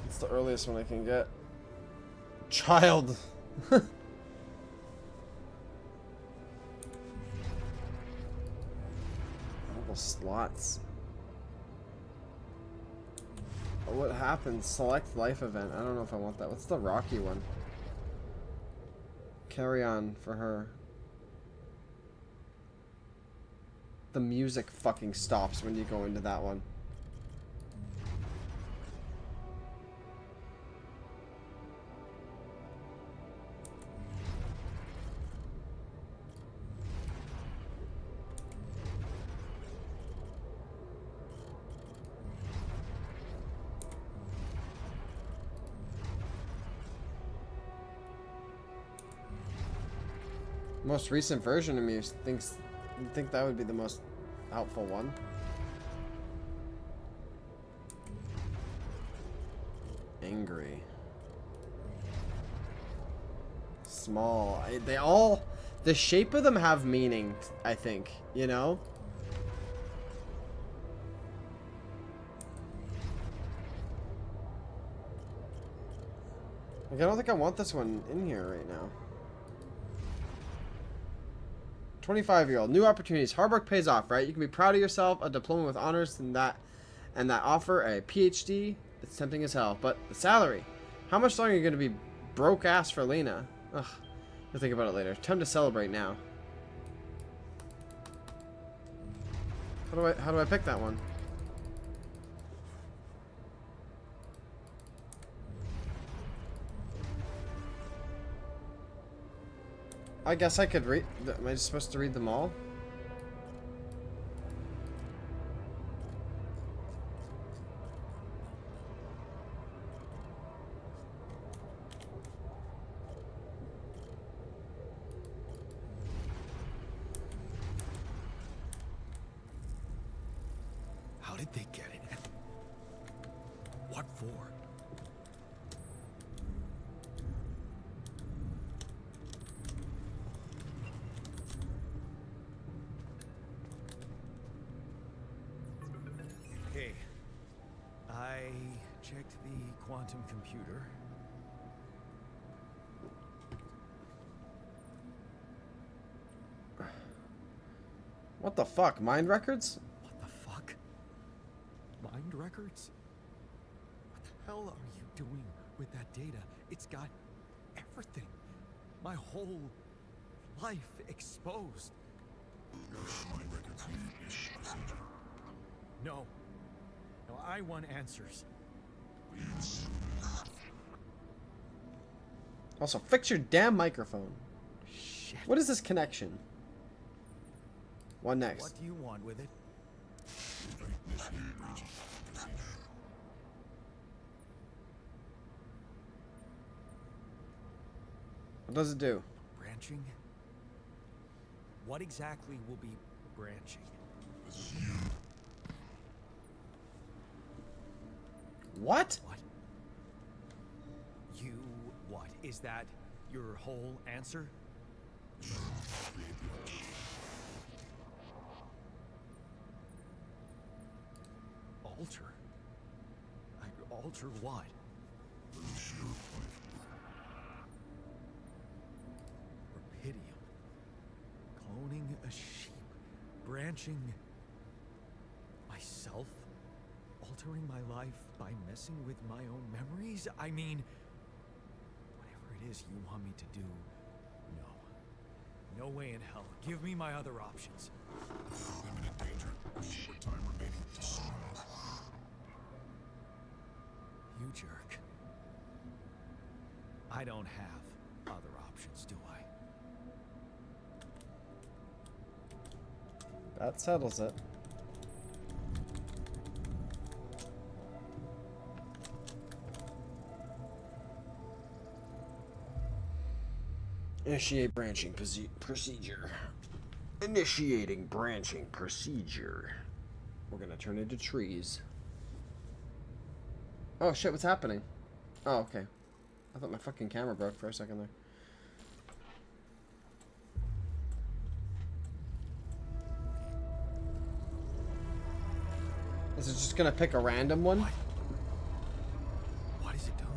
It's the earliest one I can get. Child. Slots. Oh, what happens? Select life event. I don't know if I want that. What's the Rocky one? Carry on for her. The music fucking stops when you go into that one. Most recent version of me thinks you think that would be the most helpful one. Angry. Small. They all, the shape of them have meaning, I think, you know? Like, I don't think I want this one in here right now. 25-year-old. New opportunities. Hard work pays off, right? You can be proud of yourself, a diploma with honors, and that offer a PhD. It's tempting as hell. But the salary. How much longer are you going to be broke ass for Lena? Ugh. I'll think about it later. Time to celebrate now. How do I pick that one? I guess I could read. Am I just supposed to read them all? How did they get it? What for? Okay. I checked the quantum computer. What the fuck? Mind records? What the fuck? Mind records? What the hell are you doing with that data? It's got everything. My whole life exposed. Mind records need this procedure. No. No, I want answers. Also, fix your damn microphone. Shit. What is this connection? What next? What do you want with it? What does it do? Branching? What exactly will be branching? What? What? You what? Is that your whole answer? Alter? Alter what? Rapidium. Cloning a sheep. Branching myself? Altering my life by messing with my own memories? I mean, whatever it is you want me to do, no. No way in hell. Give me my other options. Limited danger. Short time remaining to solve. You jerk. I don't have other options, do I? That settles it. Initiate branching procedure. Initiating branching procedure. We're gonna turn into trees. Oh shit, what's happening? Oh, okay. I thought my fucking camera broke for a second there. Is it just gonna pick a random one? What? What is it doing?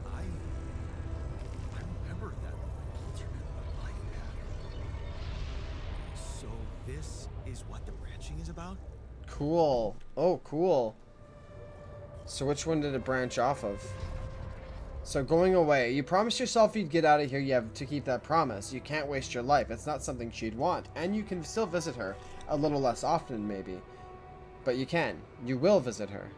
I remember that alternate life pattern. So this is what the branching is about? Cool. Oh, cool. So which one did it branch off of? So going away. You promised yourself you'd get out of here. You have to keep that promise. You can't waste your life. It's not something she'd want. And you can still visit her. A little less often, maybe. But you can. You will visit her.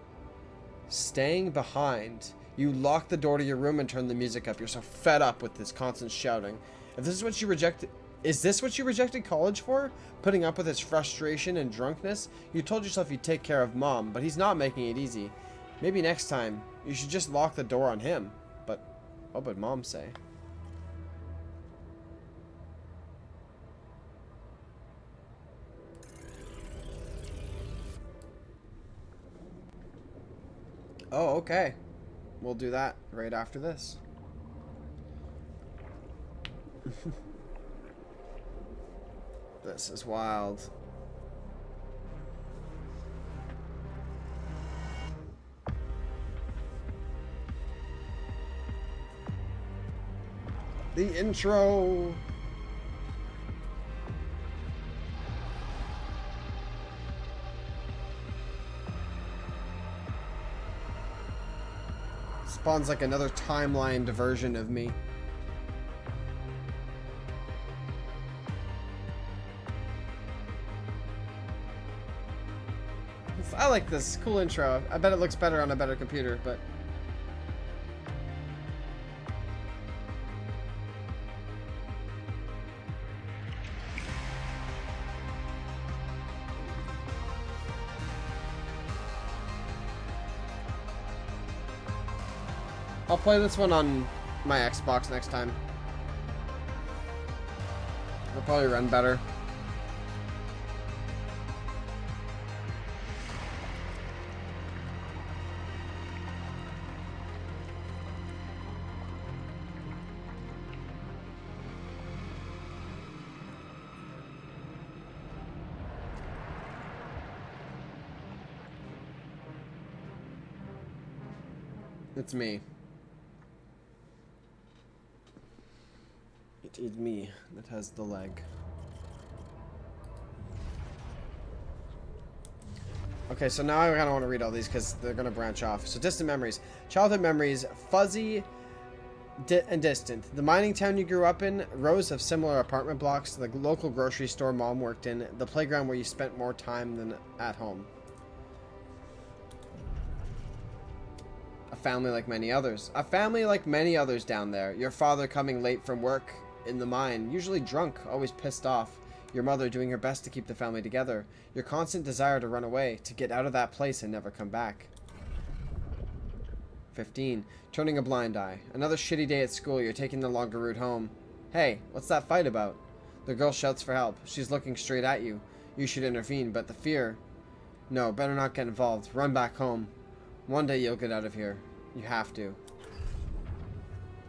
Staying behind. You lock the door to your room and turn the music up. You're so fed up with this constant shouting. If this is what you reject Is this what you rejected college for? Putting up with his frustration and drunkenness? You told yourself you'd take care of Mom, but he's not making it easy. Maybe next time, you should just lock the door on him. But what would Mom say? Oh, okay. We'll do that right after this. This is wild. The intro. Spawns like another timeline diversion of me. I like this. Cool intro. I bet it looks better on a better computer, but... I'll play this one on my Xbox next time. It'll probably run better. It's me. It is me that has the leg. Okay, so now I kind of want to read all these because they're going to branch off. So, distant memories. Childhood memories, fuzzy and distant. The mining town you grew up in, rows of similar apartment blocks, the local grocery store Mom worked in, the playground where you spent more time than at home. A family like many others. A family like many others down there. Your father coming late from work in the mine, usually drunk, always pissed off. Your mother doing her best to keep the family together. Your constant desire to run away, to get out of that place and never come back. 15. Turning a blind eye. Another shitty day at school, you're taking the longer route home. Hey, what's that fight about? The girl shouts for help. She's looking straight at you. You should intervene, but the fear... No, better not get involved. Run back home. One day you'll get out of here. You have to.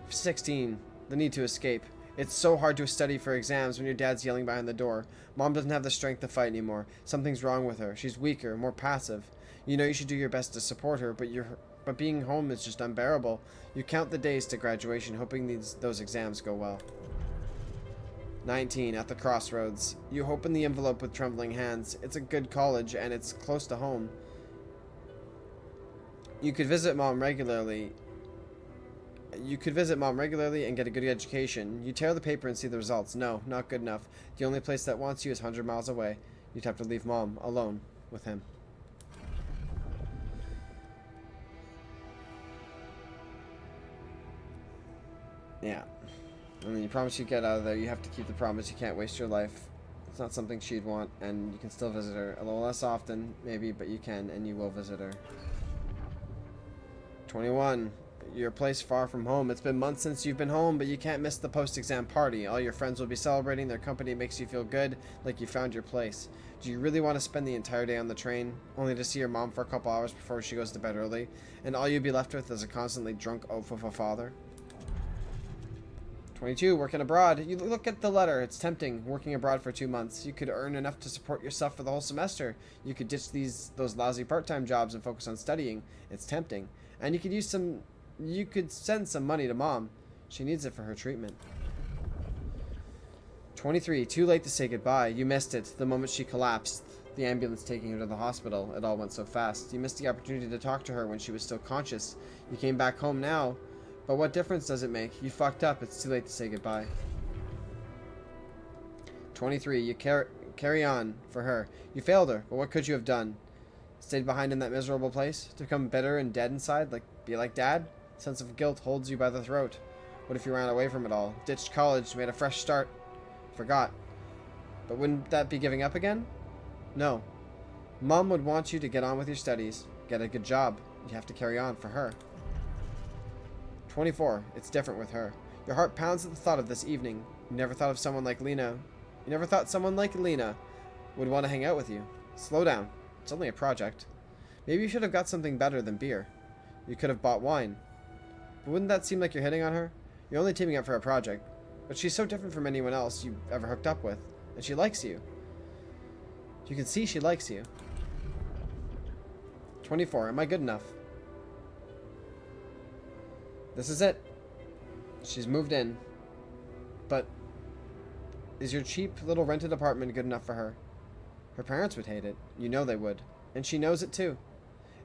16. The need to escape. It's so hard to study for exams when your dad's yelling behind the door. Mom doesn't have the strength to fight anymore. Something's wrong with her. She's weaker, more passive. You know you should do your best to support her, but being home is just unbearable. You count the days to graduation, hoping those exams go well. 19. At the crossroads. You open the envelope with trembling hands. It's a good college, and it's close to home. You could visit Mom regularly and get a good education. You tear the paper and see the results. No, not good enough. The only place that wants you is 100 miles away. You'd have to leave Mom alone with him. Yeah. And then you promise you'd get out of there. You have to keep the promise. You can't waste your life. It's not something she'd want, and you can still visit her. A little less often, maybe, but you can, and you will visit her. 21. Your place far from home. It's been months since you've been home, but you can't miss the post-exam party. All your friends will be celebrating. Their company makes you feel good, like you found your place. Do you really want to spend the entire day on the train, only to see your mom for a couple hours before she goes to bed early, and all you'll be left with is a constantly drunk oaf of a father? 22. Working abroad. You look at the letter. It's tempting. Working abroad for 2 months. You could earn enough to support yourself for the whole semester. You could ditch those lousy part-time jobs and focus on studying. It's tempting. And you could send some money to Mom. She needs it for her treatment. 23. Too late to say goodbye. You missed it. The moment she collapsed. The ambulance taking her to the hospital. It all went so fast. You missed the opportunity to talk to her when she was still conscious. You came back home now. But what difference does it make? You fucked up. It's too late to say goodbye. 23. You carry on for her. You failed her. But what could you have done? Stayed behind in that miserable place? To become bitter and dead inside? Be like Dad? Sense of guilt holds you by the throat. What if you ran away from it all? Ditched college, made a fresh start? Forgot. But wouldn't that be giving up again? No. Mom would want you to get on with your studies. Get a good job. You have to carry on for her. 24. It's different with her. Your heart pounds at the thought of this evening. You never thought of someone like Lena. You never thought someone like Lena would want to hang out with you. Slow down. It's only a project. Maybe you should have got something better than beer. You could have bought wine. But wouldn't that seem like you're hitting on her? You're only teaming up for a project. But she's so different from anyone else you've ever hooked up with. And she likes you. You can see she likes you. 24. Am I good enough? This is it. She's moved in. But is your cheap little rented apartment good enough for her? Her parents would hate it. You know they would. And she knows it too.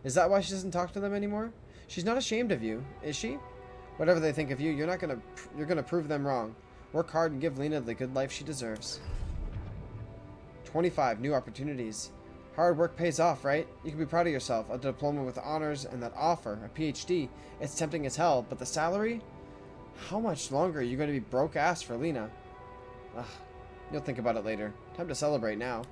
Is that why she doesn't talk to them anymore? She's not ashamed of you, is she? Whatever they think of you, you're gonna prove them wrong. Work hard and give Lena the good life she deserves. 25. New opportunities. Hard work pays off, right? You can be proud of yourself. A diploma with honors and that offer, a PhD. It's tempting as hell, but the salary? How much longer are you going to be broke ass for Lena? Ugh, you'll think about it later. Time to celebrate now.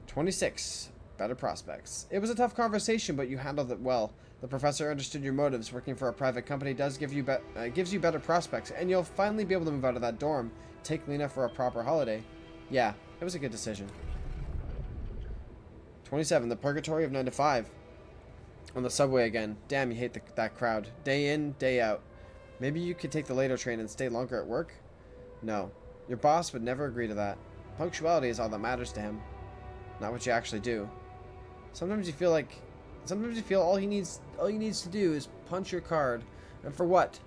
26. Better prospects. It was a tough conversation, but you handled it well. The professor understood your motives. Working for a private company does gives you better prospects, and you'll finally be able to move out of that dorm. Take Lena for a proper holiday. Yeah, it was a good decision. 27. The purgatory of 9 to 5. On the subway again. Damn, you hate that crowd. Day in, day out. Maybe you could take the later train and stay longer at work? No. Your boss would never agree to that. Punctuality is all that matters to him. Not what you actually do. Sometimes you feel all he needs to do is punch your card. And for what?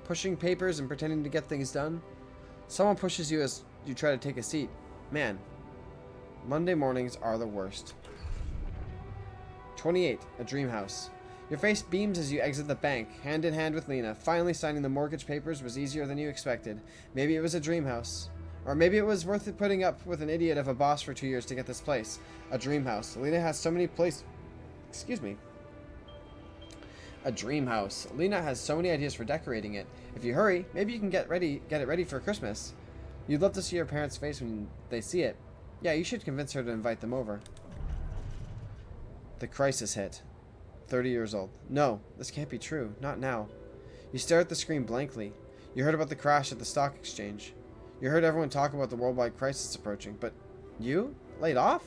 Pushing papers and pretending to get things done? Someone pushes you as you try to take a seat. Man, Monday mornings are the worst. 28. A dream house. Your face beams as you exit the bank, hand in hand with Lena. Finally signing the mortgage papers was easier than you expected. Maybe it was a dream house. Or maybe it was worth it putting up with an idiot of a boss for 2 years to get this place. A dream house. Lena has so many places... Excuse me. A dream house. Lena has so many ideas for decorating it. If you hurry, maybe you can get it ready for Christmas. You'd love to see your parents' face when they see it. Yeah, you should convince her to invite them over. The crisis hit. 30 years old. No, this can't be true. Not now. You stare at the screen blankly. You heard about the crash at the stock exchange. You heard everyone talk about the worldwide crisis approaching, but you? Laid off?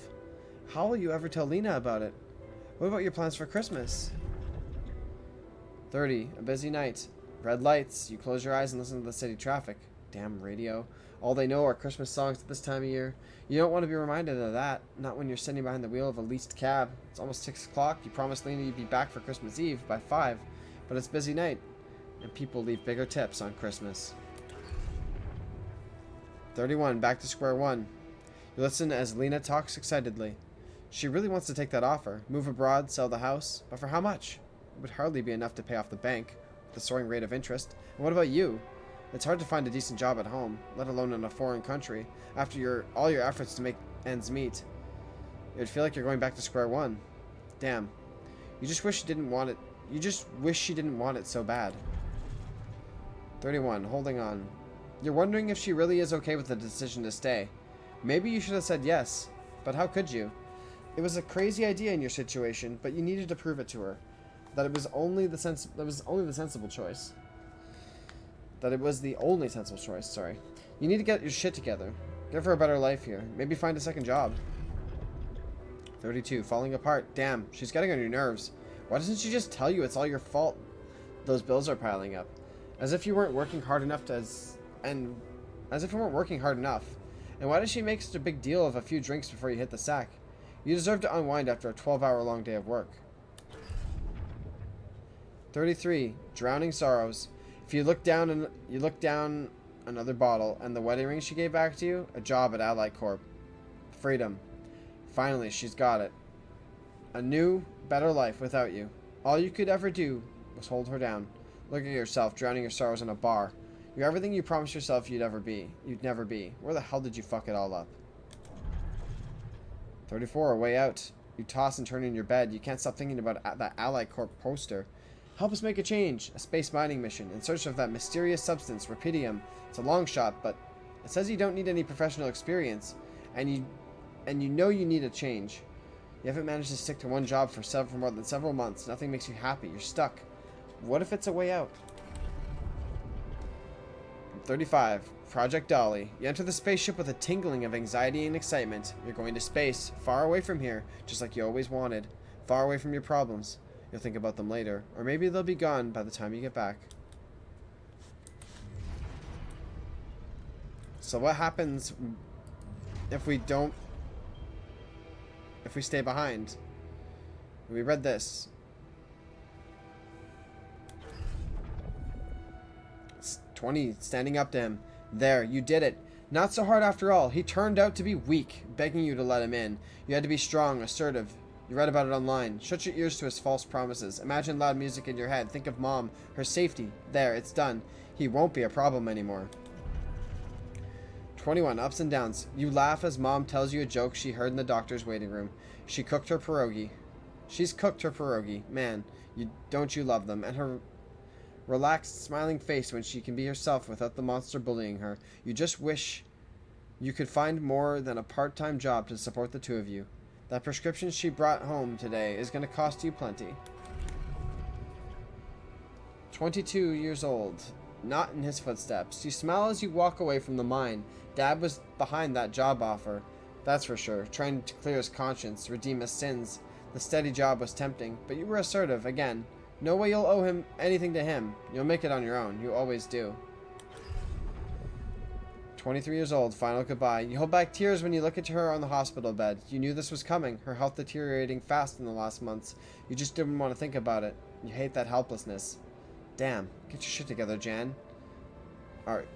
How will you ever tell Lena about it? What about your plans for Christmas? 30. A busy night. Red lights. You close your eyes and listen to the city traffic. Damn radio. All they know are Christmas songs at this time of year. You don't want to be reminded of that. Not when you're sitting behind the wheel of a leased cab. It's almost 6 o'clock. You promised Lena you'd be back for Christmas Eve by 5. But it's busy night. And people leave bigger tips on Christmas. 31. Back to square one. You listen as Lena talks excitedly. She really wants to take that offer. Move abroad, sell the house. But for how much? It would hardly be enough to pay off the bank, with the soaring rate of interest. And what about you? It's hard to find a decent job at home, let alone in a foreign country, after all your efforts to make ends meet. It would feel like you're going back to square one. Damn. You just wish she didn't want it. You just wish she didn't want it so bad. 31. Holding on. You're wondering if she really is okay with the decision to stay. Maybe you should have said yes, but how could you? It was a crazy idea in your situation, but you needed to prove it to her. That it was only the sensible choice. That it was the only sensible choice, sorry. You need to get your shit together. Give her a better life here. Maybe find a second job. 32. Falling apart. Damn, she's getting on your nerves. Why doesn't she just tell you it's all your fault? Those bills are piling up. As if you weren't working hard enough And why does she make such a big deal of a few drinks before you hit the sack? You deserve to unwind after a 12-hour long day of work. 33. Drowning sorrows. If you look down another bottle, and the wedding ring she gave back to you, a job at Allied Corp. Freedom. Finally, she's got it. A new, better life without you. All you could ever do was hold her down. Look at yourself, drowning your sorrows in a bar. You're everything you promised yourself you'd never be. Where the hell did you fuck it all up? 34. A way out. You toss and turn in your bed. You can't stop thinking about that Allied Corp poster. Help us make a change. A space mining mission in search of that mysterious substance, rubidium. It's a long shot, but It says you don't need any professional experience, and you know you need a change. You haven't managed to stick to one job for more than several months. Nothing makes you happy. You're stuck. What if it's a way out? 35. Project Dolly. You enter the spaceship with a tingling of anxiety and excitement. You're going to space, far away from here, just like you always wanted. Far away from your problems. You'll think about them later, or maybe they'll be gone by the time you get back. So what happens if we stay behind? We read this. 20, standing up to him. There, you did it. Not so hard after all. He turned out to be weak, begging you to let him in. You had to be strong, assertive. You read about it online. Shut your ears to his false promises. Imagine loud music in your head. Think of Mom, her safety. There, it's done. He won't be a problem anymore. 21, ups and downs. You laugh as Mom tells you a joke she heard in the doctor's waiting room. She's cooked her pierogi. Man, don't you love them? And her relaxed, smiling face when she can be herself without the monster bullying her. You just wish you could find more than a part-time job to support the two of you. That prescription she brought home today is going to cost you plenty. 22 years old. Not in his footsteps. You smile as you walk away from the mine. Dad was behind that job offer. That's for sure. Trying to clear his conscience, redeem his sins. The steady job was tempting, but you were assertive again. No way you'll owe him anything to him. You'll make it on your own. You always do. 23 years old. Final goodbye. You hold back tears when you look at her on the hospital bed. You knew this was coming. Her health deteriorating fast in the last months. You just didn't want to think about it. You hate that helplessness. Damn. Get your shit together, Jan. Alright.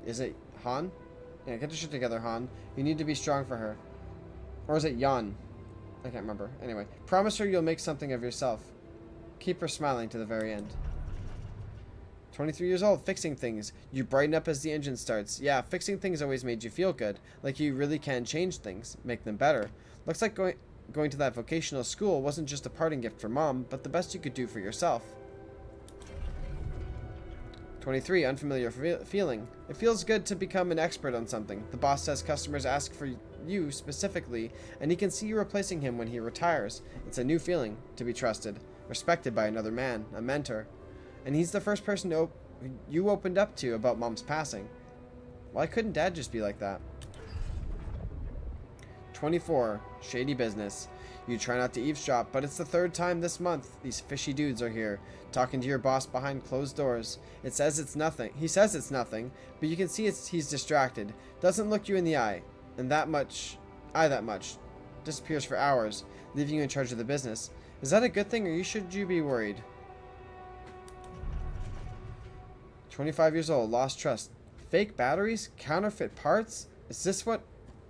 Is it Han? Yeah, get your shit together, Han. You need to be strong for her. Or is it Jan? I can't remember. Anyway, promise her you'll make something of yourself. Keep her smiling to the very end. 23 years old, fixing things. You brighten up as the engine starts. Yeah, fixing things always made you feel good. Like you really can change things, make them better. Looks like going to that vocational school wasn't just a parting gift for Mom, but the best you could do for yourself. 23, unfamiliar feeling. It feels good to become an expert on something. The boss says customers ask for you specifically, and he can see you replacing him when he retires. It's a new feeling, to be trusted, respected by another man, a mentor. And he's the first person you opened up to about Mom's passing. Why couldn't Dad just be like that? 24, shady business. You try not to eavesdrop, but it's the third time this month these fishy dudes are here, talking to your boss behind closed doors. It says it's nothing. He says it's nothing, but you can see he's distracted. Doesn't look you in the eye, and that much. Disappears for hours, leaving you in charge of the business. Is that a good thing, or should you be worried? 25 years old, lost trust. Fake batteries? Counterfeit parts? Is this what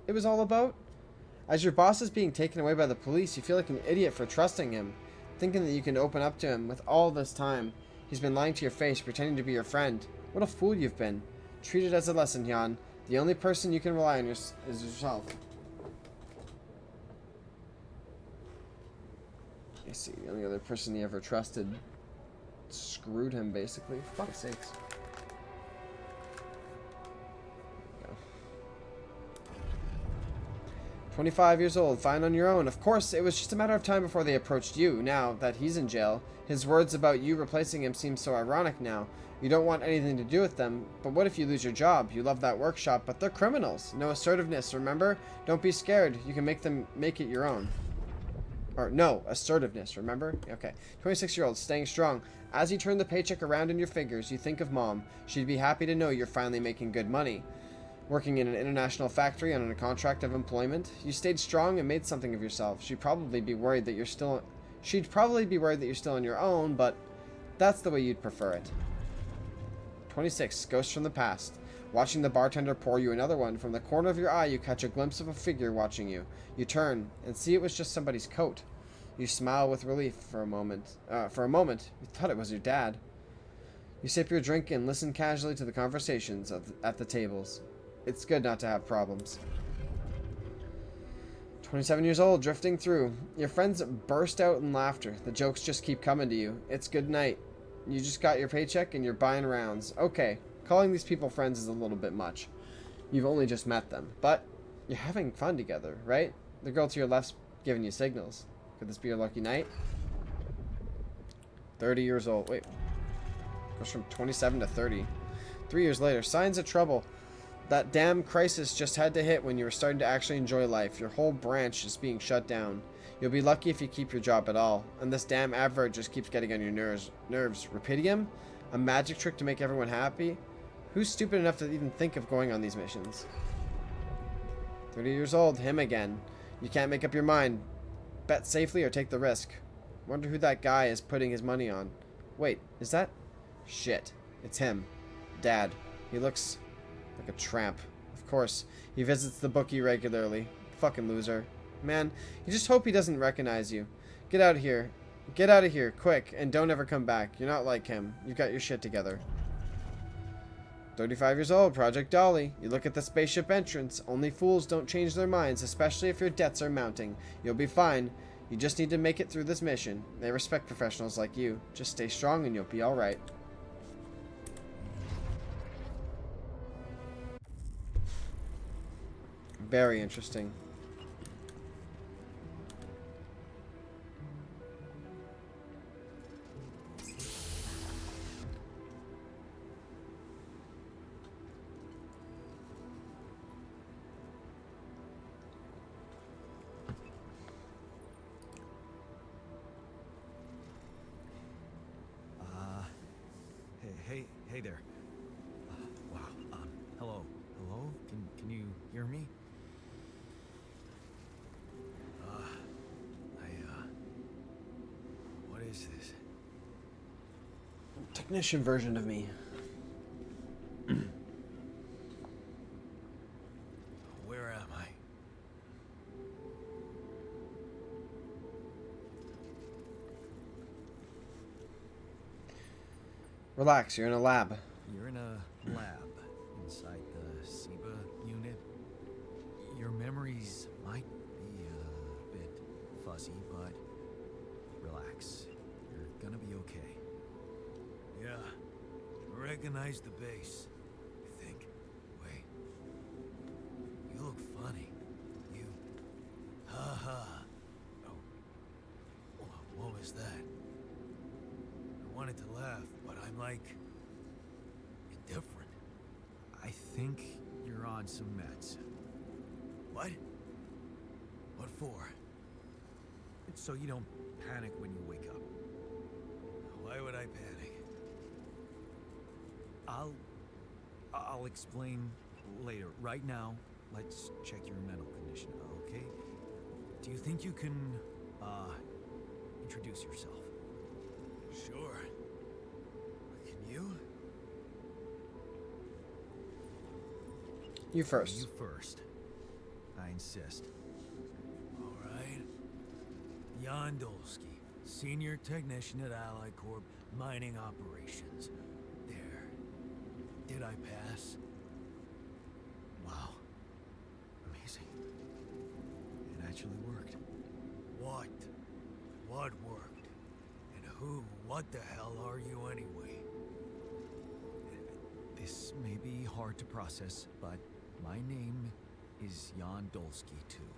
it was all about? As your boss is being taken away by the police, you feel like an idiot for trusting him, thinking that you can open up to him. With all this time, he's been lying to your face, pretending to be your friend. What a fool you've been. Treat it as a lesson, Jan. The only person you can rely on is yourself. I see. The only other person he ever trusted screwed him, basically. For fuck's sakes. 25 years old, fine on your own. Of course, it was just a matter of time before they approached you. Now that he's in jail, his words about you replacing him seem so ironic now. You don't want anything to do with them, but what if you lose your job? You love that workshop, but they're criminals. No assertiveness, remember? Don't be scared. You can make it your own. Or, no, assertiveness, remember? Okay. 26-year-old, staying strong. As you turn the paycheck around in your fingers, you think of Mom. She'd be happy to know you're finally making good money. Working in an international factory on a contract of employment, you stayed strong and made something of yourself. She'd probably be worried that you're still on your own, but that's the way you'd prefer it. 26, ghost from the past. Watching the bartender pour you another one, from the corner of your eye you catch a glimpse of a figure watching you. You turn and see it was just somebody's coat. You smile with relief for a moment. You thought it was your dad. You sip your drink and listen casually to the conversations at the tables. It's good not to have problems. 27 years old, drifting through. Your friends burst out in laughter. The jokes just keep coming to you. It's good night. You just got your paycheck and you're buying rounds. Okay, Calling these people friends is a little bit much. You've only just met them, but you're having fun together, right? The girl to your left's giving you signals. Could this be your lucky night? 30 years old. Wait. Goes from 27 to 30. 3 years later. Signs of trouble. That damn crisis just had to hit when you were starting to actually enjoy life. Your whole branch is being shut down. You'll be lucky if you keep your job at all. And this damn advert just keeps getting on your nerves. Rapidium? A magic trick to make everyone happy? Who's stupid enough to even think of going on these missions? 30 years old. Him again. You can't make up your mind. Bet safely or take the risk. Wonder who that guy is putting his money on. Wait, is that... Shit. It's him. Dad. He looks like a tramp. Of course. He visits the bookie regularly. Fucking loser. Man, you just hope he doesn't recognize you. Get out of here. Get out of here, quick, and don't ever come back. You're not like him. You've got your shit together. 35 years old, Project Dolly. You look at the spaceship entrance. Only fools don't change their minds, especially if your debts are mounting. You'll be fine. You just need to make it through this mission. They respect professionals like you. Just stay strong and you'll be alright. Very interesting. Hey there. Wow. Hello. Hello? Can you hear me? What is this? Technician version of me. Where am I? Relax, you're in a lab. You're in a lab inside the SIBA unit. Your memories might be a bit fuzzy, but relax. You're gonna be okay. Yeah, I recognize the base. I think. Wait. You look funny. You. Ha. Oh. What was that? I wanted to laugh, but I'm like indifferent. I think you're on some meds. What? What for? It's so you don't panic when you wake up. Why would I panic? I'll explain later. Right now, let's check your mental condition, okay? Do you think you can introduce yourself? Sure. Can you? You first. You first. I insist. All right. Jan Dolsky, Senior Technician at Allied Corp Mining Operations. There. Did I pass? Wow. Amazing. It actually worked. What? What worked? And who, what the hell are you anyway? This may be hard to process, but my name is Jan Dolsky, too.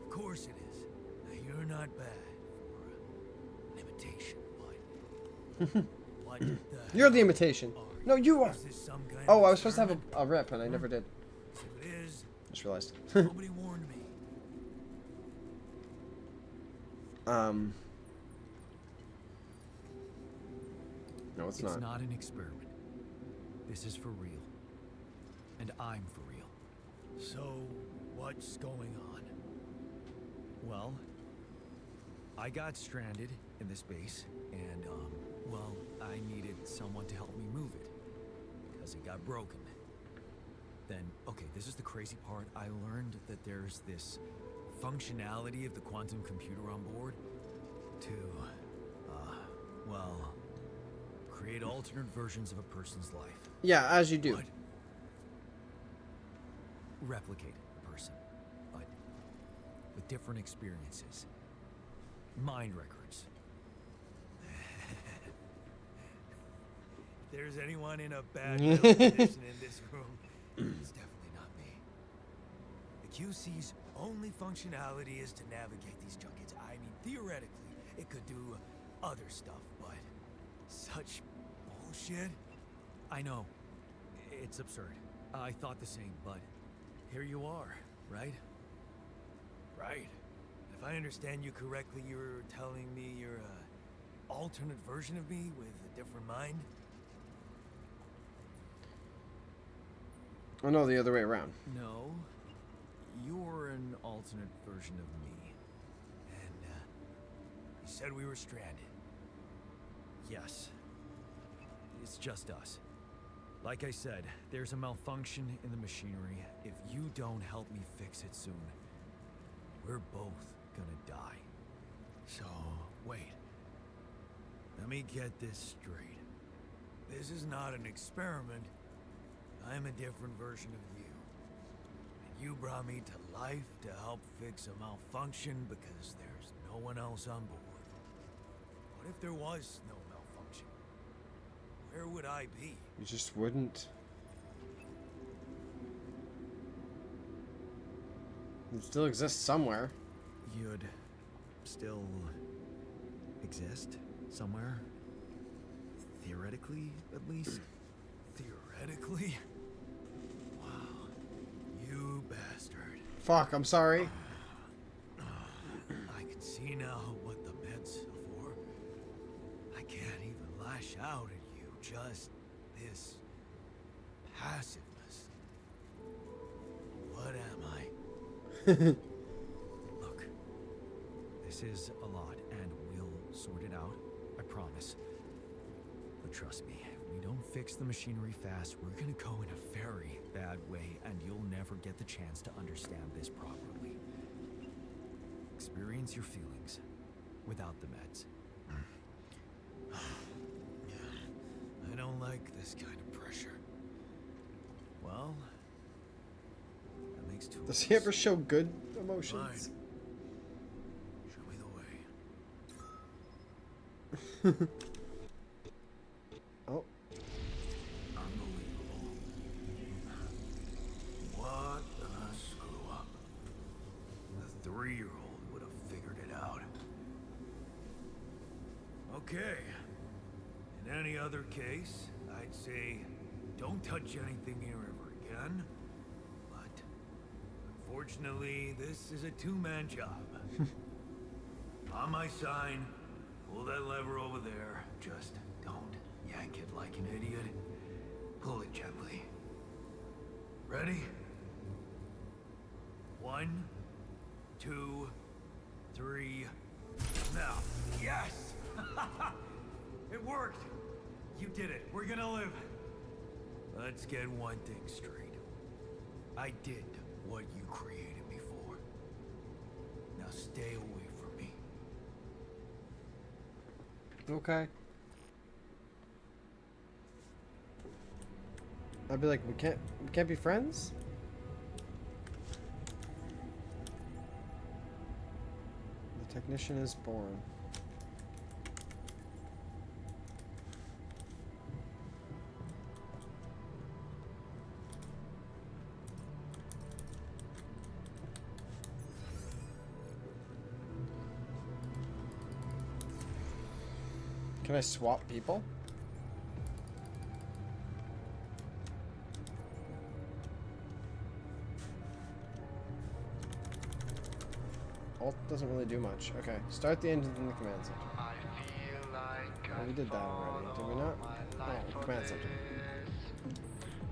Of course it is. Now, you're not bad for an imitation, but... what the You're the hell imitation. are No, you are. Is this some kind Oh, of I was supposed to have experiment? a rep, and I never did. If it is, Just realized. nobody warned me. No, it's It's not. not an experiment. This is for real. And I'm for real. So, what's going on? Well, I got stranded in this base, and, well, I needed someone to help me move it. Because it got broken. Then, okay, this is the crazy part. I learned that there's this functionality of the quantum computer on board to, well, create alternate versions of a person's life. Yeah, as you do. What? Replicate a person, but with different experiences. Mind records. there's anyone in a bad mental condition in this room, it's definitely not me. The QC's only functionality is to navigate these junkets. I mean, theoretically, it could do other stuff, but such bullshit. I know. It's absurd. I thought the same, but here you are, right? Right. If I understand you correctly, you're telling me you're a alternate version of me with a different mind? Oh no, the other way around. No. You're an alternate version of me. And, you said we were stranded. Yes. It's just us. Like I said, there's a malfunction in the machinery. If you don't help me fix it soon, we're both gonna die. So, wait. Let me get this straight. This is not an experiment. I'm a different version of you. And you brought me to life to help fix a malfunction because there's no one else on board. What if there was no malfunction? Where would I be? You just wouldn't. It still exists somewhere. You'd still exist somewhere? Theoretically, at least? Theoretically? Wow. You bastard. Fuck, I'm sorry. I can see now what the meds are for. I can't even lash out at you. Just this passiveness. What am I? Look, this is a lot, and we'll sort it out, I promise. But trust me, if we don't fix the machinery fast, we're gonna go in a very bad way, and you'll never get the chance to understand this properly. Experience your feelings without the meds. I don't like this kind of pressure. Well, that makes two of Does us. he ever show good emotions? Show me the way. Oh, Unbelievable. What a screw up. The 3-year-old would have figured it out. Okay. In any other case, I'd say don't touch anything here ever again. But unfortunately, this is a two-man job. On my sign, pull that lever over there. Just don't yank it like an idiot. Pull it gently. Ready? 1, 2, 3. Now. Yes! It worked! You did it. We're gonna live. Let's get one thing straight. I did what you created me for. Now stay away from me. okay. I'd be like, we can't be friends? The technician is born. Can I swap people? Alt doesn't really do much. Okay, start the engines in the command center. Oh, we did that already, did we not? Oh, command center.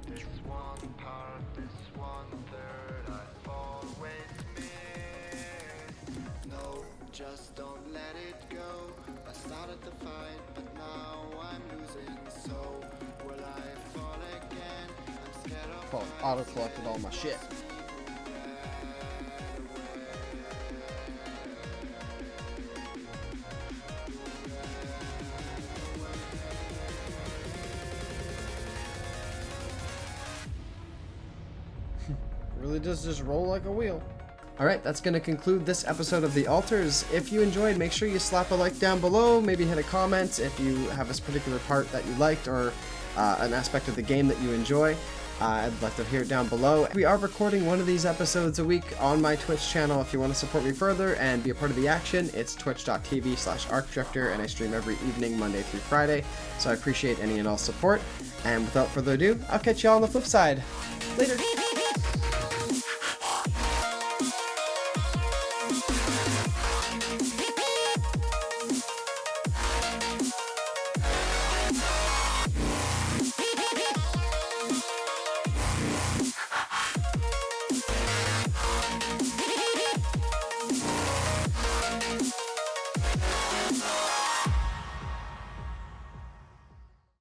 This one part, this 1/3, I've always missed. No, just don't let it go. I started the fight, but now I'm losing. So will I fall again? I'm scared of Well, auto collected all my shit. Really does just roll like a wheel. Alright, that's going to conclude this episode of The Alters. If you enjoyed, make sure you slap a like down below, maybe hit a comment if you have a particular part that you liked, or an aspect of the game that you enjoy, I'd like to hear it down below. We are recording one of these episodes a week on my Twitch channel. If you want to support me further and be a part of the action, it's twitch.tv/archdrifter, and I stream every evening, Monday through Friday, so I appreciate any and all support. And without further ado, I'll catch you all on the flip side. Later!